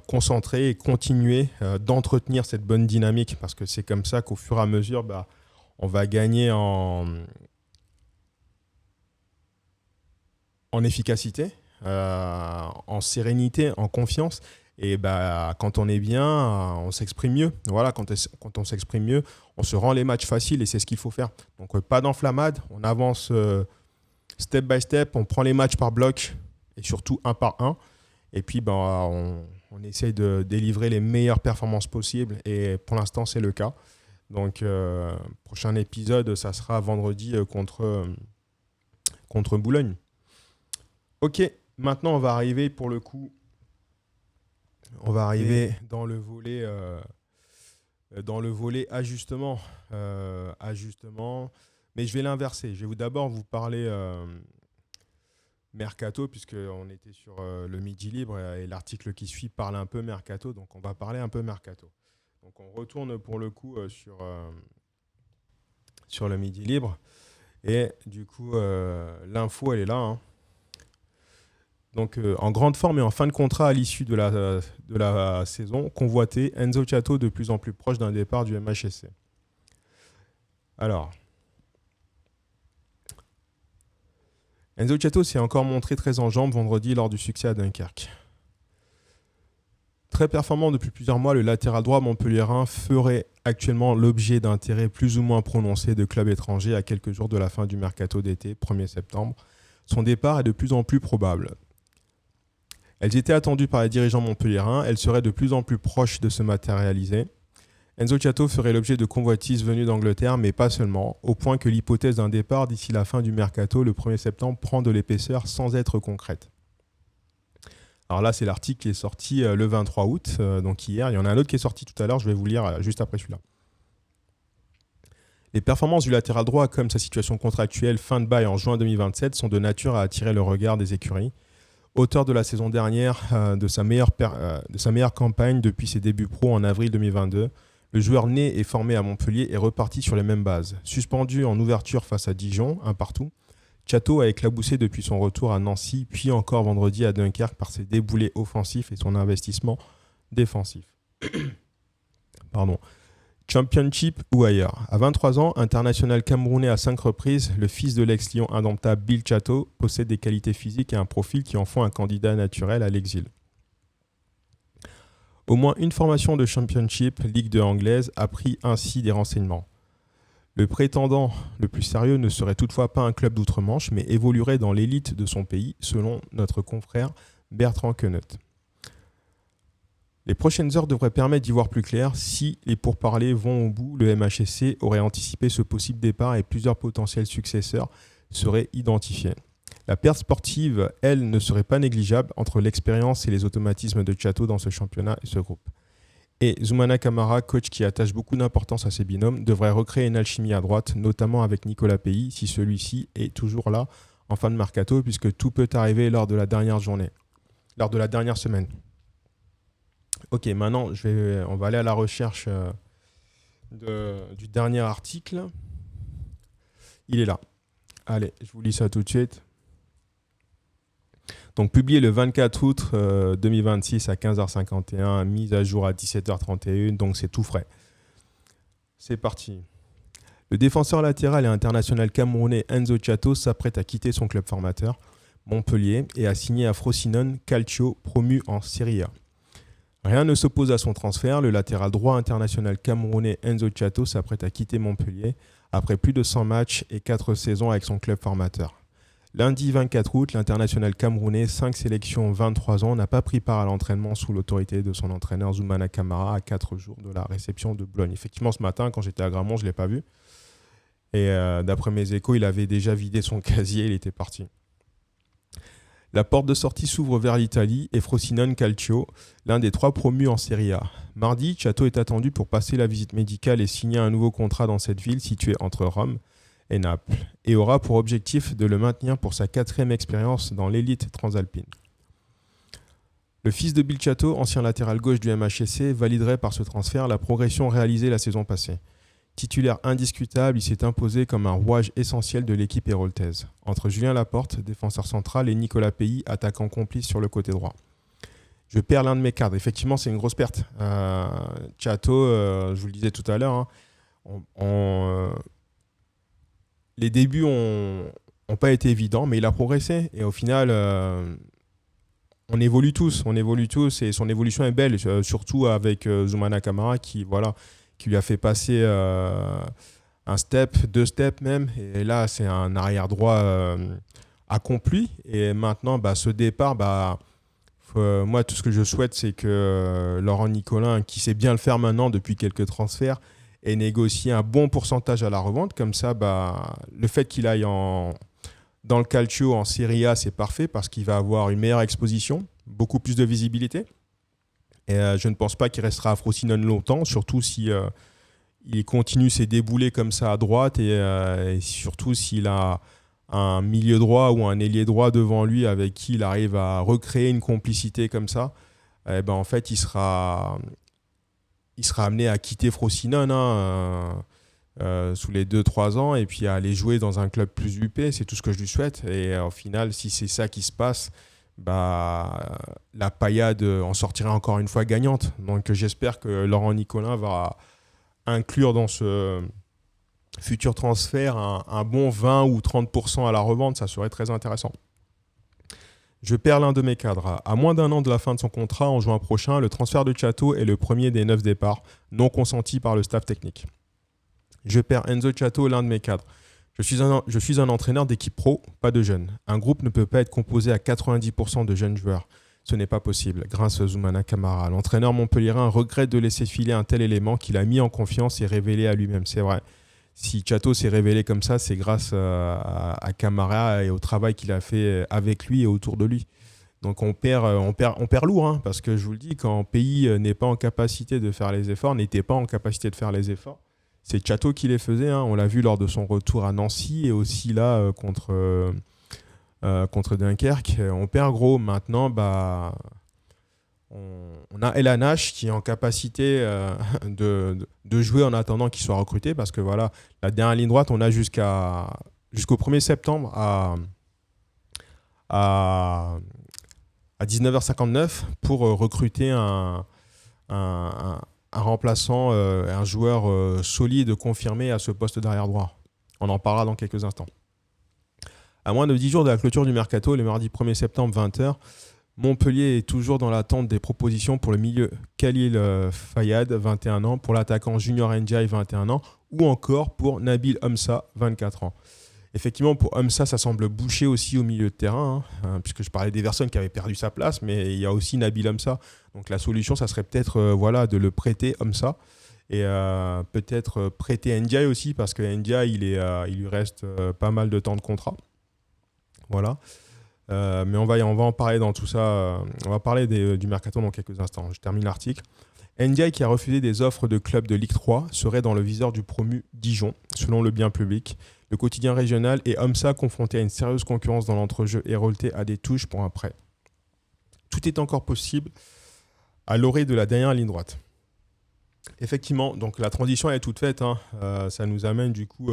concentré et continuer d'entretenir cette bonne dynamique parce que c'est comme ça qu'au fur et à mesure, on va gagner en efficacité, en sérénité, en confiance. Et quand on est bien, on s'exprime mieux. Voilà, quand on s'exprime mieux, on se rend les matchs faciles et c'est ce qu'il faut faire. Donc pas d'enflammade, on avance step by step, on prend les matchs par bloc et surtout un par un. Et puis on essaye de délivrer les meilleures performances possibles et pour l'instant c'est le cas. Donc prochain épisode, ça sera vendredi contre Boulogne. Ok, maintenant, on va arriver pour le coup. On va arriver dans le volet ajustement. Mais je vais l'inverser. Je vais d'abord vous parler Mercato, puisqu'on était sur le Midi Libre et l'article qui suit parle un peu Mercato. Donc, on va parler un peu Mercato. Donc, on retourne pour le coup sur le Midi Libre. Et du coup, l'info, elle est là. Hein. Donc, en grande forme et en fin de contrat à l'issue de la saison, convoité, Enzo Ciato de plus en plus proche d'un départ du MHSC. Alors, Enzo Ciato s'est encore montré très en jambes vendredi lors du succès à Dunkerque. Très performant depuis plusieurs mois, le latéral droit montpelliérain ferait actuellement l'objet d'intérêts plus ou moins prononcés de clubs étrangers à quelques jours de la fin du mercato d'été, 1er septembre. Son départ est de plus en plus probable. Elles étaient attendues par les dirigeants montpelliérains, elles seraient de plus en plus proches de se matérialiser. Enzo Ciato ferait l'objet de convoitises venues d'Angleterre, mais pas seulement, au point que l'hypothèse d'un départ d'ici la fin du mercato, le 1er septembre, prend de l'épaisseur sans être concrète. Alors là, c'est l'article qui est sorti le 23 août, donc hier. Il y en a un autre qui est sorti tout à l'heure, je vais vous lire juste après celui-là. Les performances du latéral droit, comme sa situation contractuelle fin de bail en juin 2027, sont de nature à attirer le regard des écuries. Auteur de la saison dernière de sa meilleure campagne depuis ses débuts pro en avril 2022, le joueur né et formé à Montpellier est reparti sur les mêmes bases. Suspendu en ouverture face à Dijon, un partout, Ciato a éclaboussé depuis son retour à Nancy, puis encore vendredi à Dunkerque par ses déboulés offensifs et son investissement défensif. Pardon. Championship ou ailleurs. À 23 ans, international camerounais à 5 reprises, le fils de l'ex-lion indomptable Bill Ciato possède des qualités physiques et un profil qui en font un candidat naturel à l'exil. Au moins une formation de Championship, Ligue 2 anglaise, a pris ainsi des renseignements. Le prétendant le plus sérieux ne serait toutefois pas un club d'outre-Manche, mais évoluerait dans l'élite de son pays, selon notre confrère Bertrand Queneut. Les prochaines heures devraient permettre d'y voir plus clair. Si les pourparlers vont au bout, le MHSC aurait anticipé ce possible départ et plusieurs potentiels successeurs seraient identifiés. La perte sportive, elle, ne serait pas négligeable entre l'expérience et les automatismes de Ciato dans ce championnat et ce groupe. Et Zoumana Camara, coach qui attache beaucoup d'importance à ses binômes, devrait recréer une alchimie à droite, notamment avec Nicolas Pays, si celui-ci est toujours là en fin de mercato, puisque tout peut arriver lors de la dernière semaine. Ok, maintenant, on va aller à la recherche du dernier article. Il est là. Allez, je vous lis ça tout de suite. Donc, publié le 24 août 2026 à 15h51, mise à jour à 17h31, donc c'est tout frais. C'est parti. Le défenseur latéral et international camerounais Enzo Ciato s'apprête à quitter son club formateur, Montpellier, et a signé à Frosinone Calcio, promu en Serie A. Rien ne s'oppose à son transfert. Le latéral droit international camerounais Enzo Ciato s'apprête à quitter Montpellier après plus de 100 matchs et 4 saisons avec son club formateur. Lundi 24 août, l'international camerounais, 5 sélections, 23 ans, n'a pas pris part à l'entraînement sous l'autorité de son entraîneur Zoumana Camara à 4 jours de la réception de Bologne. Effectivement, ce matin, quand j'étais à Gramont, je ne l'ai pas vu. Et d'après mes échos, il avait déjà vidé son casier, il était parti. La porte de sortie s'ouvre vers l'Italie et Frosinone Calcio, l'un des 3 promus en Serie A. Mardi, Ciato est attendu pour passer la visite médicale et signer un nouveau contrat dans cette ville située entre Rome et Naples, et aura pour objectif de le maintenir pour sa 4e expérience dans l'élite transalpine. Le fils de Bill Ciato, ancien latéral gauche du MHSC, validerait par ce transfert la progression réalisée la saison passée. Titulaire indiscutable, il s'est imposé comme un rouage essentiel de l'équipe héroltaise, entre Julien Laporte, défenseur central, et Nicolas Pays, attaquant complice sur le côté droit. Je perds l'un de mes cadres. Effectivement, c'est une grosse perte. Ciato, je vous le disais tout à l'heure, les débuts n'ont pas été évidents, mais il a progressé. Et au final, on évolue tous, et son évolution est belle, surtout avec Zoumana Camara qui lui a fait passer un step, 2 steps même. Et là, c'est un arrière-droit accompli. Et maintenant, ce départ, moi, tout ce que je souhaite, c'est que Laurent Nicolin, qui sait bien le faire maintenant depuis quelques transferts, ait négocié un bon pourcentage à la revente. Comme ça, le fait qu'il aille en Dans le calcio, en Serie A, c'est parfait parce qu'il va avoir une meilleure exposition, beaucoup plus de visibilité. Et je ne pense pas qu'il restera à Frosinone longtemps, surtout si il continue ses déboulés comme ça à droite et surtout s'il a un milieu droit ou un ailier droit devant lui avec qui il arrive à recréer une complicité comme ça. Eh ben, en fait, il sera amené à quitter Frosinone sous les 2-3 ans et puis à aller jouer dans un club plus huppé. C'est tout ce que je lui souhaite. Et au final, si c'est ça qui se passe, la Payade en sortira encore une fois gagnante. Donc j'espère que Laurent Nicolin va inclure dans ce futur transfert un bon 20 ou 30% à la revente. Ça serait très intéressant. Je perds l'un de mes cadres. À moins d'un an de la fin de son contrat, en juin prochain, le transfert de Chato est le premier des 9 départs non consentis par le staff technique. Je perds Enzo Chato, l'un de mes cadres. Je suis un entraîneur d'équipe pro, pas de jeunes. Un groupe ne peut pas être composé à 90% de jeunes joueurs. Ce n'est pas possible. Grâce à Zoumana Camara, l'entraîneur montpelliérain regrette de laisser filer un tel élément qu'il a mis en confiance et révélé à lui-même. C'est vrai. Si Chato s'est révélé comme ça, c'est grâce à Camara et au travail qu'il a fait avec lui et autour de lui. Donc on perd lourd, parce que je vous le dis, quand un pays n'est pas en capacité de faire les efforts, n'était pas en capacité de faire les efforts, c'est Chato qui les faisait. On l'a vu lors de son retour à Nancy et aussi là contre Dunkerque. On perd gros. Maintenant, on a El Nash qui est en capacité de jouer en attendant qu'il soit recruté parce que voilà, la dernière ligne droite, on a jusqu'au 1er septembre à 19h59 pour recruter un remplaçant, un joueur solide, confirmé à ce poste d'arrière droit. On en parlera dans quelques instants. À moins de 10 jours de la clôture du mercato, le mardi 1er septembre, 20h, Montpellier est toujours dans l'attente des propositions pour le milieu Khalil Fayad, 21 ans, pour l'attaquant Junior Ndiaye, 21 ans, ou encore pour Nabil Homsa, 24 ans. Effectivement, pour Homsa, ça semble boucher aussi au milieu de terrain, puisque je parlais d'Everson qui avait perdu sa place, mais il y a aussi Nabil Homsa. Donc la solution, ça serait peut-être de le prêter Homsa et peut-être prêter Ndiaye aussi, parce que Ndiaye, il lui reste pas mal de temps de contrat. Voilà. Mais on va en parler dans tout ça. On va parler du mercato dans quelques instants. Je termine l'article. Ndiaye, qui a refusé des offres de clubs de Ligue 3, serait dans le viseur du promu Dijon, selon le bien public. Le quotidien régional et Homsa confronté à une sérieuse concurrence dans l'entrejeu hérolté à des touches pour un prêt. Tout est encore possible à l'orée de la dernière ligne droite. Effectivement, donc la transition est toute faite. Ça nous amène du coup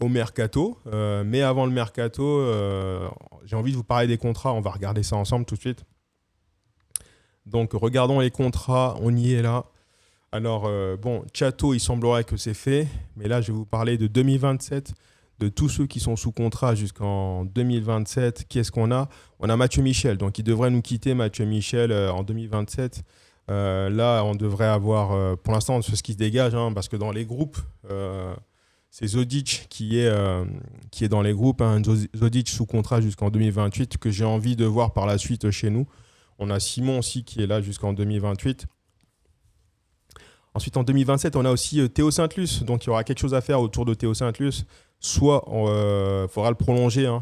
au mercato. Mais avant le mercato, j'ai envie de vous parler des contrats. On va regarder ça ensemble tout de suite. Donc regardons les contrats, on y est là. Alors Chato, il semblerait que c'est fait. Mais là, je vais vous parler de 2027. De tous ceux qui sont sous contrat jusqu'en 2027, qui est-ce qu'on a ? On a Mathieu Michel, donc il devrait nous quitter, Mathieu Michel, en 2027. Là, on devrait avoir, pour l'instant, ce qui se dégage, parce que dans les groupes, c'est Zodic qui est dans les groupes, Zodic sous contrat jusqu'en 2028, que j'ai envie de voir par la suite chez nous. On a Simon aussi qui est là jusqu'en 2028. Ensuite, en 2027, on a aussi Théo Saint-Luce, donc il y aura quelque chose à faire autour de Théo Saint-Luce. Soit il faudra le prolonger.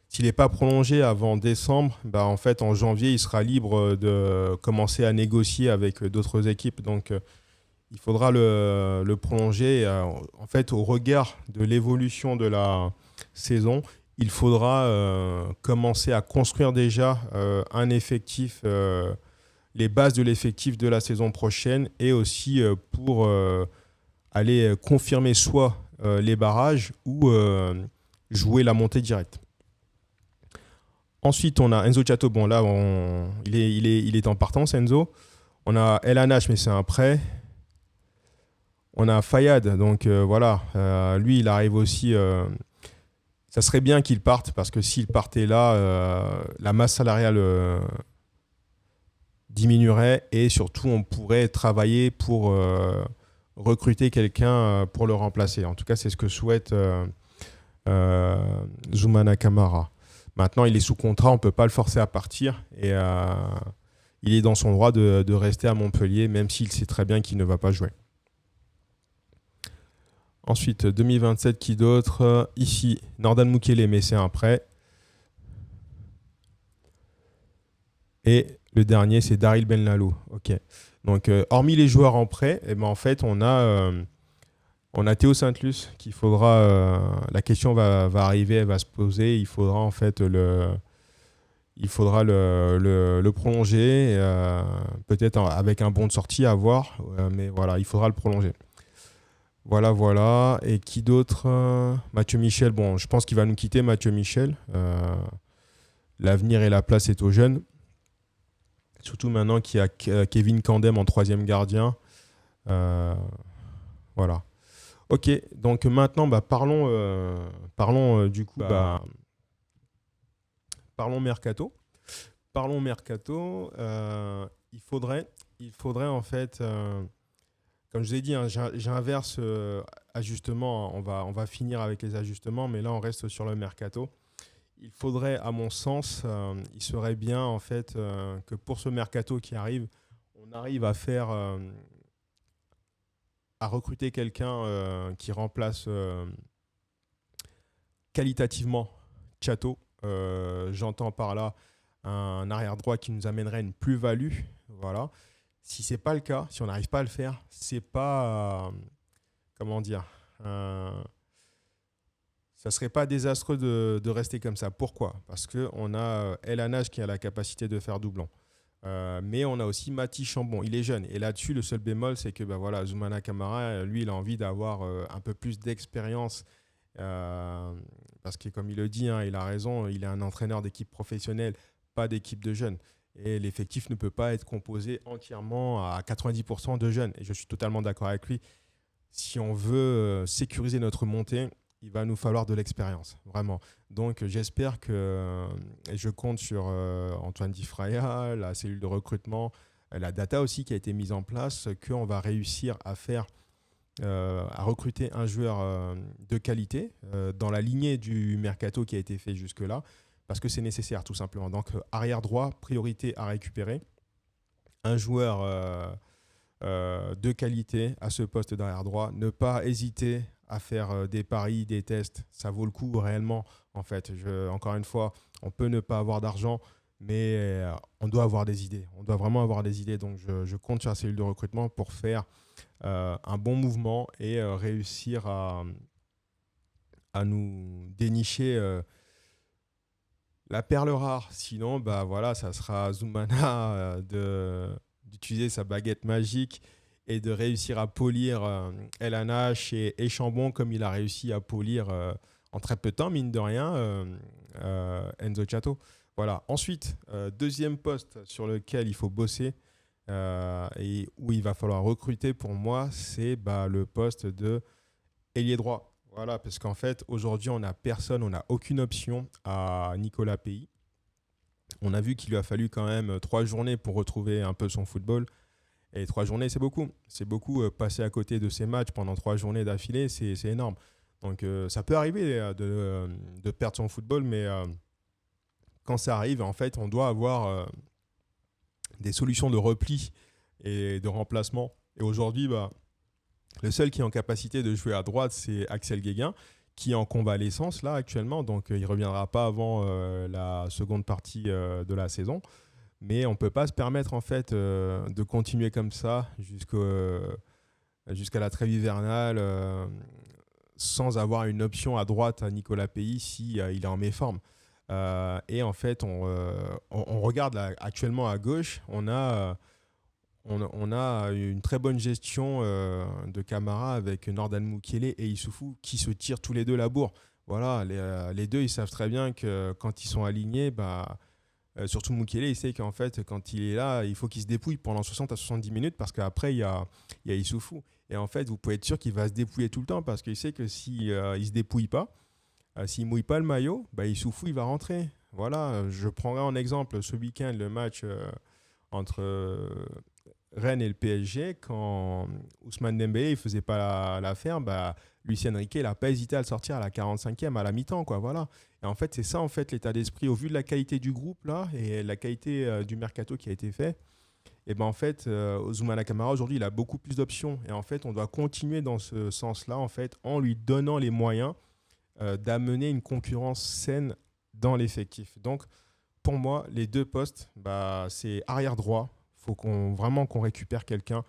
S'il n'est pas prolongé avant décembre, en fait, en janvier, il sera libre de commencer à négocier avec d'autres équipes. Donc, il faudra le prolonger. En fait, au regard de l'évolution de la saison, il faudra commencer à construire déjà un effectif, les bases de l'effectif de la saison prochaine et aussi pour aller confirmer soit les barrages ou jouer la montée directe. Ensuite, on a Enzo Chato. Bon, là, il est en partance, Enzo. On a El Anache, mais c'est un prêt. On a Fayad, donc voilà. Lui, il arrive aussi. Ça serait bien qu'il parte, parce que s'il partait là, la masse salariale diminuerait et surtout, on pourrait travailler pour recruter quelqu'un pour le remplacer. En tout cas, c'est ce que souhaite Zoumana Camara. Maintenant, il est sous contrat, on ne peut pas le forcer à partir et il est dans son droit de rester à Montpellier, même s'il sait très bien qu'il ne va pas jouer. Ensuite, 2027, qui d'autre? Ici, Nordan Mukele, mais c'est un prêt. Et le dernier, c'est Daryl Benlalou. Ok. Donc, hormis les joueurs en prêt, eh ben, en fait, on a Théo Saint-Luce qu'il faudra. La question va arriver, elle va se poser. Il faudra en fait le prolonger, peut-être avec un bon de sortie à voir, mais voilà, il faudra le prolonger. Voilà. Et qui d'autre? Mathieu Michel. Bon, je pense qu'il va nous quitter, Mathieu Michel. L'avenir et la place est aux jeunes. Surtout maintenant qu'il y a Kevin Kandem en troisième gardien. Voilà. Ok, donc maintenant, parlons du coup, parlons mercato. Parlons mercato. Il faudrait en fait, comme je vous ai dit, hein, j'inverse ajustement. On va finir avec les ajustements, mais là on reste sur le mercato. Il faudrait, à mon sens, il serait bien en fait que pour ce mercato qui arrive, on arrive à faire, à recruter quelqu'un qui remplace qualitativement Chato. J'entends par là un arrière droit qui nous amènerait une plus-value. Voilà. Si c'est pas le cas, si on n'arrive pas à le faire, c'est pas comment dire. Ça serait pas désastreux de rester comme ça. Pourquoi? Parce qu'on a El Hanage qui a la capacité de faire doublon. Mais on a aussi Mati Chambon. Il est jeune. Et là-dessus, le seul bémol, c'est que Zoumana Camara, lui, il a envie d'avoir un peu plus d'expérience. Parce que, comme il le dit, hein, il a raison, il est un entraîneur d'équipe professionnelle, pas d'équipe de jeunes. Et l'effectif ne peut pas être composé entièrement à 90% de jeunes. Et je suis totalement d'accord avec lui. Si on veut sécuriser notre montée, il va nous falloir de l'expérience, vraiment. Donc, j'espère que, et je compte sur Antoine Di Fraia, la cellule de recrutement, la data aussi qui a été mise en place, qu'on va réussir à faire, à recruter un joueur de qualité dans la lignée du mercato qui a été fait jusque-là, parce que c'est nécessaire, tout simplement. Donc, arrière droit, priorité à récupérer. Un joueur de qualité à ce poste d'arrière droit. Ne pas hésiter à faire des paris, des tests. Ça vaut le coup réellement, en fait. Encore une fois, on peut ne pas avoir d'argent, mais on doit avoir des idées. On doit vraiment avoir des idées. Donc, je compte sur la cellule de recrutement pour faire un bon mouvement et réussir à nous dénicher la perle rare. Sinon, ça sera Zoumana d'utiliser sa baguette magique et de réussir à polir El Hanach et Chambon comme il a réussi à polir en très peu de temps, mine de rien, Enzo Chato. Voilà. Ensuite, deuxième poste sur lequel il faut bosser et où il va falloir recruter pour moi, c'est le poste de ailier droit. Voilà, parce qu'en fait, aujourd'hui, on n'a personne, on n'a aucune option à Nicolas Pays. On a vu qu'il lui a fallu quand même 3 journées pour retrouver un peu son football. Et 3 journées, c'est beaucoup. C'est beaucoup. Passer à côté de ces matchs pendant 3 journées d'affilée, c'est énorme. Donc, ça peut arriver de perdre son football, mais quand ça arrive, en fait, on doit avoir des solutions de repli et de remplacement. Et aujourd'hui, le seul qui est en capacité de jouer à droite, c'est Axel Guéguin, qui est en convalescence là actuellement. Donc, il ne reviendra pas avant la seconde partie de la saison. Mais on ne peut pas se permettre en fait de continuer comme ça jusqu'à la trêve hivernale sans avoir une option à droite à Nicolas Pays si il est en méforme. Et en fait, on regarde là, actuellement à gauche, on a une très bonne gestion de Camara avec Nordan Mukele et Issoufou qui se tirent tous les deux la bourre. Voilà, les deux, ils savent très bien que quand ils sont alignés, surtout Mukele, il sait qu'en fait, quand il est là, il faut qu'il se dépouille pendant 60 à 70 minutes parce qu'après, il y a Issoufou. Et en fait, vous pouvez être sûr qu'il va se dépouiller tout le temps parce qu'il sait que s'il ne se dépouille pas, s'il ne mouille pas le maillot, Issoufou, il va rentrer. Voilà, je prendrai en exemple ce week-end le match entre Rennes et le PSG. Quand Ousmane Dembélé ne faisait pas l'affaire, Lucien Riquet n'a pas hésité à le sortir à la 45e, à la mi-temps. Voilà. Et en fait, c'est ça l'état d'esprit. Au vu de la qualité du groupe là, et la qualité du mercato qui a été fait, Et ben en fait, Ousmane Camara aujourd'hui, il a beaucoup plus d'options. Et en fait, on doit continuer dans ce sens-là, en fait, en lui donnant les moyens d'amener une concurrence saine dans l'effectif. Donc, pour moi, les deux postes, bah, c'est arrière droit. Il faut vraiment qu'on récupère quelqu'un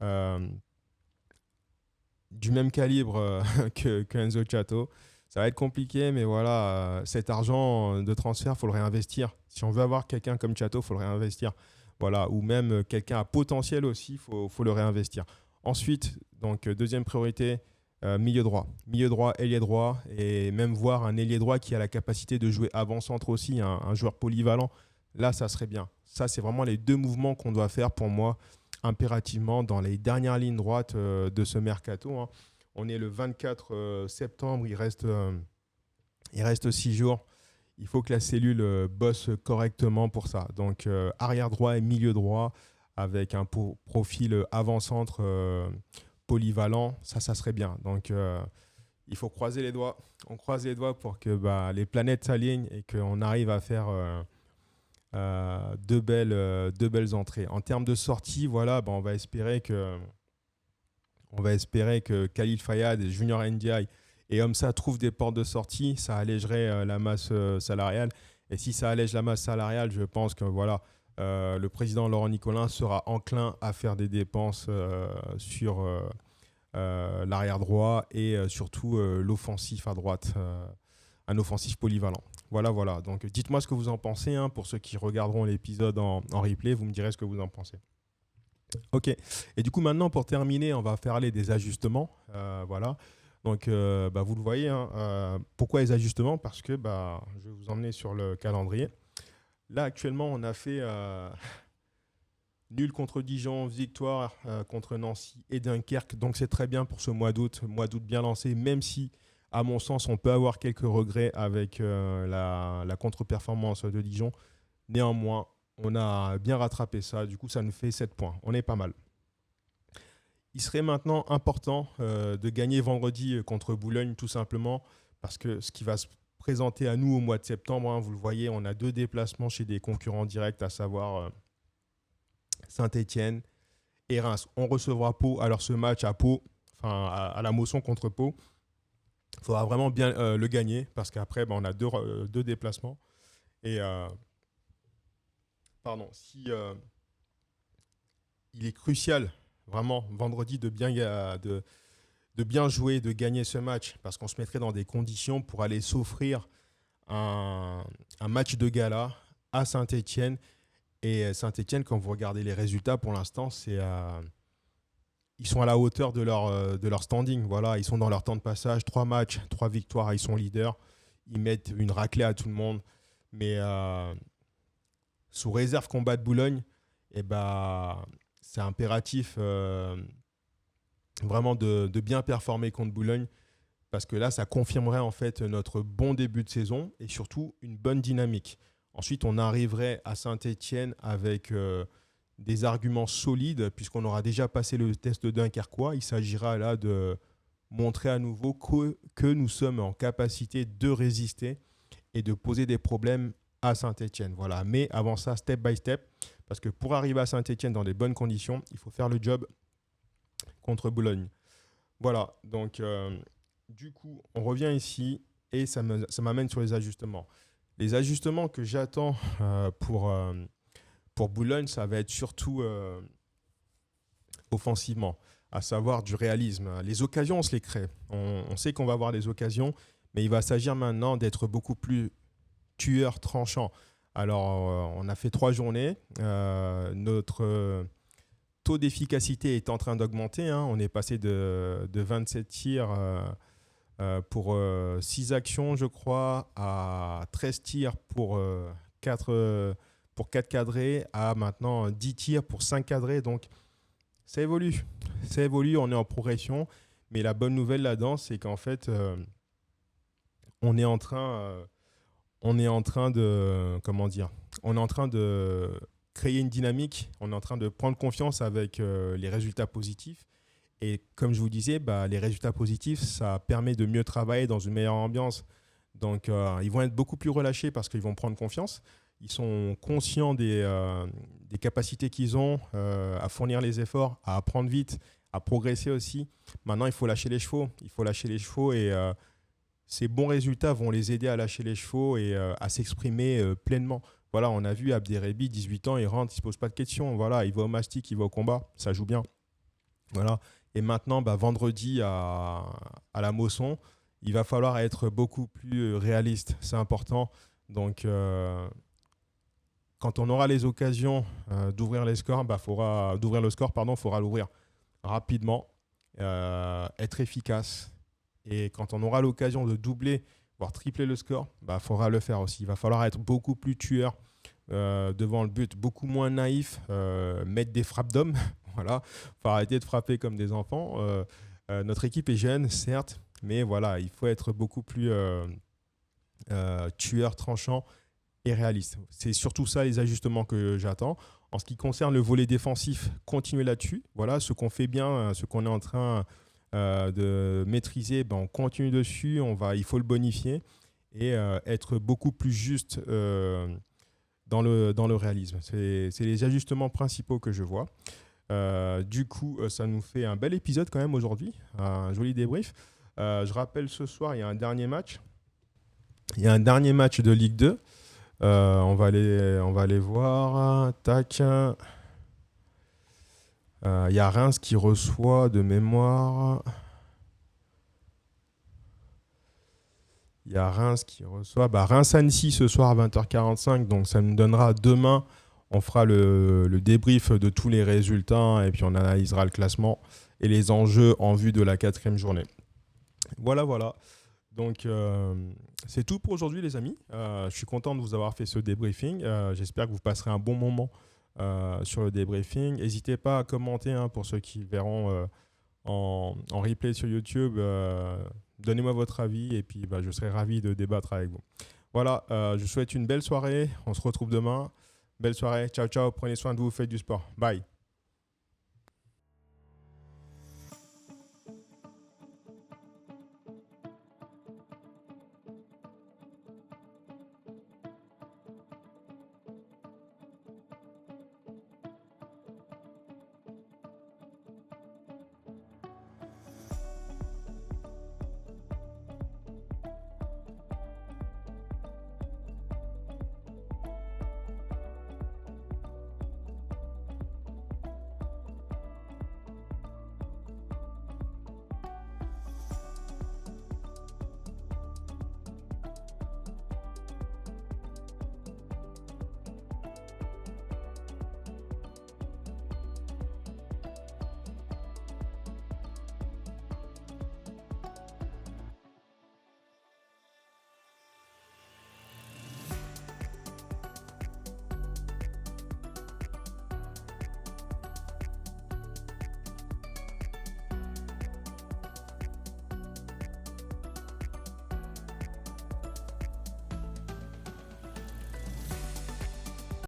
euh, du même calibre que Enzo Chato. Ça va être compliqué, mais voilà, cet argent de transfert, il faut le réinvestir. Si on veut avoir quelqu'un comme Chato, il faut le réinvestir. Voilà, ou même quelqu'un à potentiel aussi, il faut le réinvestir. Ensuite, donc deuxième priorité, milieu droit. Milieu droit, ailier droit, et même voir un ailier droit qui a la capacité de jouer avant-centre aussi, un joueur polyvalent. Là, ça serait bien. Ça, c'est vraiment les deux mouvements qu'on doit faire pour moi, impérativement, dans les dernières lignes droites de ce mercato, hein. On est le 24 septembre, il reste 6 jours. Il faut que la cellule bosse correctement pour ça. Donc, arrière droit et milieu droit, avec un profil avant-centre polyvalent, ça serait bien. Donc, il faut croiser les doigts. On croise les doigts pour que les planètes s'alignent et qu'on arrive à faire deux belles entrées. En termes de sortie, voilà, on va espérer que Khalil Fayad, Junior Ndiaye et Omsa trouvent des portes de sortie. Ça allégerait la masse salariale. Et si ça allège la masse salariale, je pense que voilà, le président Laurent Nicolin sera enclin à faire des dépenses sur l'arrière droit et surtout l'offensif à droite, un offensif polyvalent. Voilà. Donc dites-moi ce que vous en pensez, hein, pour ceux qui regarderont l'épisode en replay, vous me direz ce que vous en pensez. Ok, et du coup maintenant pour terminer, on va parler des ajustements. Voilà, donc vous le voyez, hein, pourquoi les ajustements? Parce que je vais vous emmener sur le calendrier. Là actuellement on a fait nul contre Dijon, victoire contre Nancy et Dunkerque, donc c'est très bien pour ce mois d'août bien lancé, même si à mon sens on peut avoir quelques regrets avec la contre-performance de Dijon. Néanmoins, on a bien rattrapé ça, du coup ça nous fait 7 points, on est pas mal. Il serait maintenant important de gagner vendredi contre Boulogne, tout simplement, parce que ce qui va se présenter à nous au mois de septembre, hein, vous le voyez, on a 2 déplacements chez des concurrents directs, à savoir Saint-Étienne et Reims. On recevra Pau, alors ce match à Pau, à la Mosson contre Pau, il faudra vraiment bien le gagner, parce qu'après on a deux déplacements. Et il est crucial, vraiment, vendredi, de bien jouer, de gagner ce match, parce qu'on se mettrait dans des conditions pour aller s'offrir un match de gala à Saint-Étienne. Et Saint-Étienne, quand vous regardez les résultats, pour l'instant, ils sont à la hauteur de leur standing. Voilà, ils sont dans leur temps de passage, 3 matchs, 3 victoires, ils sont leaders. Ils mettent une raclée à tout le monde. Mais sous réserve qu'on batte Boulogne, c'est impératif vraiment de bien performer contre Boulogne, parce que là, ça confirmerait en fait notre bon début de saison et surtout une bonne dynamique. Ensuite, on arriverait à Saint-Étienne avec des arguments solides, puisqu'on aura déjà passé le test dunkerquois. Il s'agira là de montrer à nouveau que nous sommes en capacité de résister et de poser des problèmes à Saint-Étienne. Voilà. Mais avant ça, step by step, parce que pour arriver à Saint-Étienne dans des bonnes conditions, il faut faire le job contre Boulogne. Voilà, donc du coup, on revient ici et ça m'amène sur les ajustements. Les ajustements que j'attends pour Boulogne, ça va être surtout offensivement, à savoir du réalisme. Les occasions, on se les crée. On sait qu'on va avoir des occasions, mais il va s'agir maintenant d'être beaucoup plus tueur, tranchant. Alors, on a fait 3 journées. Notre taux d'efficacité est en train d'augmenter, hein. On est passé de 27 tirs pour 6 actions, je crois, à 13 tirs pour 4 cadrés, à maintenant 10 tirs pour 5 cadrés. Donc, ça évolue, on est en progression. Mais la bonne nouvelle là-dedans, c'est qu'en fait, on est en train de créer une dynamique, on est en train de prendre confiance avec les résultats positifs. Et comme je vous disais, les résultats positifs, ça permet de mieux travailler dans une meilleure ambiance. Donc, ils vont être beaucoup plus relâchés parce qu'ils vont prendre confiance. Ils sont conscients des des capacités qu'ils ont à fournir les efforts, à apprendre vite, à progresser aussi. Maintenant, il faut lâcher les chevaux. Il faut lâcher les chevaux et ces bons résultats vont les aider à lâcher les chevaux et à s'exprimer pleinement. Voilà, on a vu Abderrebi, 18 ans, il rentre, il ne se pose pas de questions. Voilà, il va au mastic, il va au combat, ça joue bien. Voilà. Et maintenant, vendredi à la Mosson, il va falloir être beaucoup plus réaliste. C'est important. Donc, quand on aura les occasions d'ouvrir les scores, d'ouvrir le score, il faudra l'ouvrir rapidement, être efficace. Et quand on aura l'occasion de doubler, voire tripler le score, faudra le faire aussi. Il va falloir être beaucoup plus tueur devant le but, beaucoup moins naïf, mettre des frappes d'hommes. Voilà, faut arrêter de frapper comme des enfants. Notre équipe est jeune, certes, mais voilà, il faut être beaucoup plus tueur, tranchant et réaliste. C'est surtout ça les ajustements que j'attends. En ce qui concerne le volet défensif, continuer là-dessus. Voilà, ce qu'on fait bien, ce qu'on est en train de maîtriser, on continue dessus. Il faut le bonifier et être beaucoup plus juste dans le réalisme. C'est les ajustements principaux que je vois. Du coup, ça nous fait un bel épisode quand même aujourd'hui, un joli débrief. Je rappelle, ce soir, il y a un dernier match. Il y a un dernier match de Ligue 2. On va aller voir. Tac. Il y a Reims qui reçoit de mémoire. Il y a Reims qui reçoit. Reims-Annecy ce soir à 20h45. Donc ça nous donnera demain. On fera le débrief de tous les résultats et puis on analysera le classement et les enjeux en vue de la 4e journée. Voilà. Donc, c'est tout pour aujourd'hui, les amis. Je suis content de vous avoir fait ce débriefing. J'espère que vous passerez un bon moment sur le débriefing. N'hésitez pas à commenter pour ceux qui verront en replay sur YouTube. Donnez-moi votre avis et puis je serai ravi de débattre avec vous. Voilà, je vous souhaite une belle soirée. On se retrouve demain. Belle soirée. Ciao, ciao. Prenez soin de vous. Faites du sport. Bye.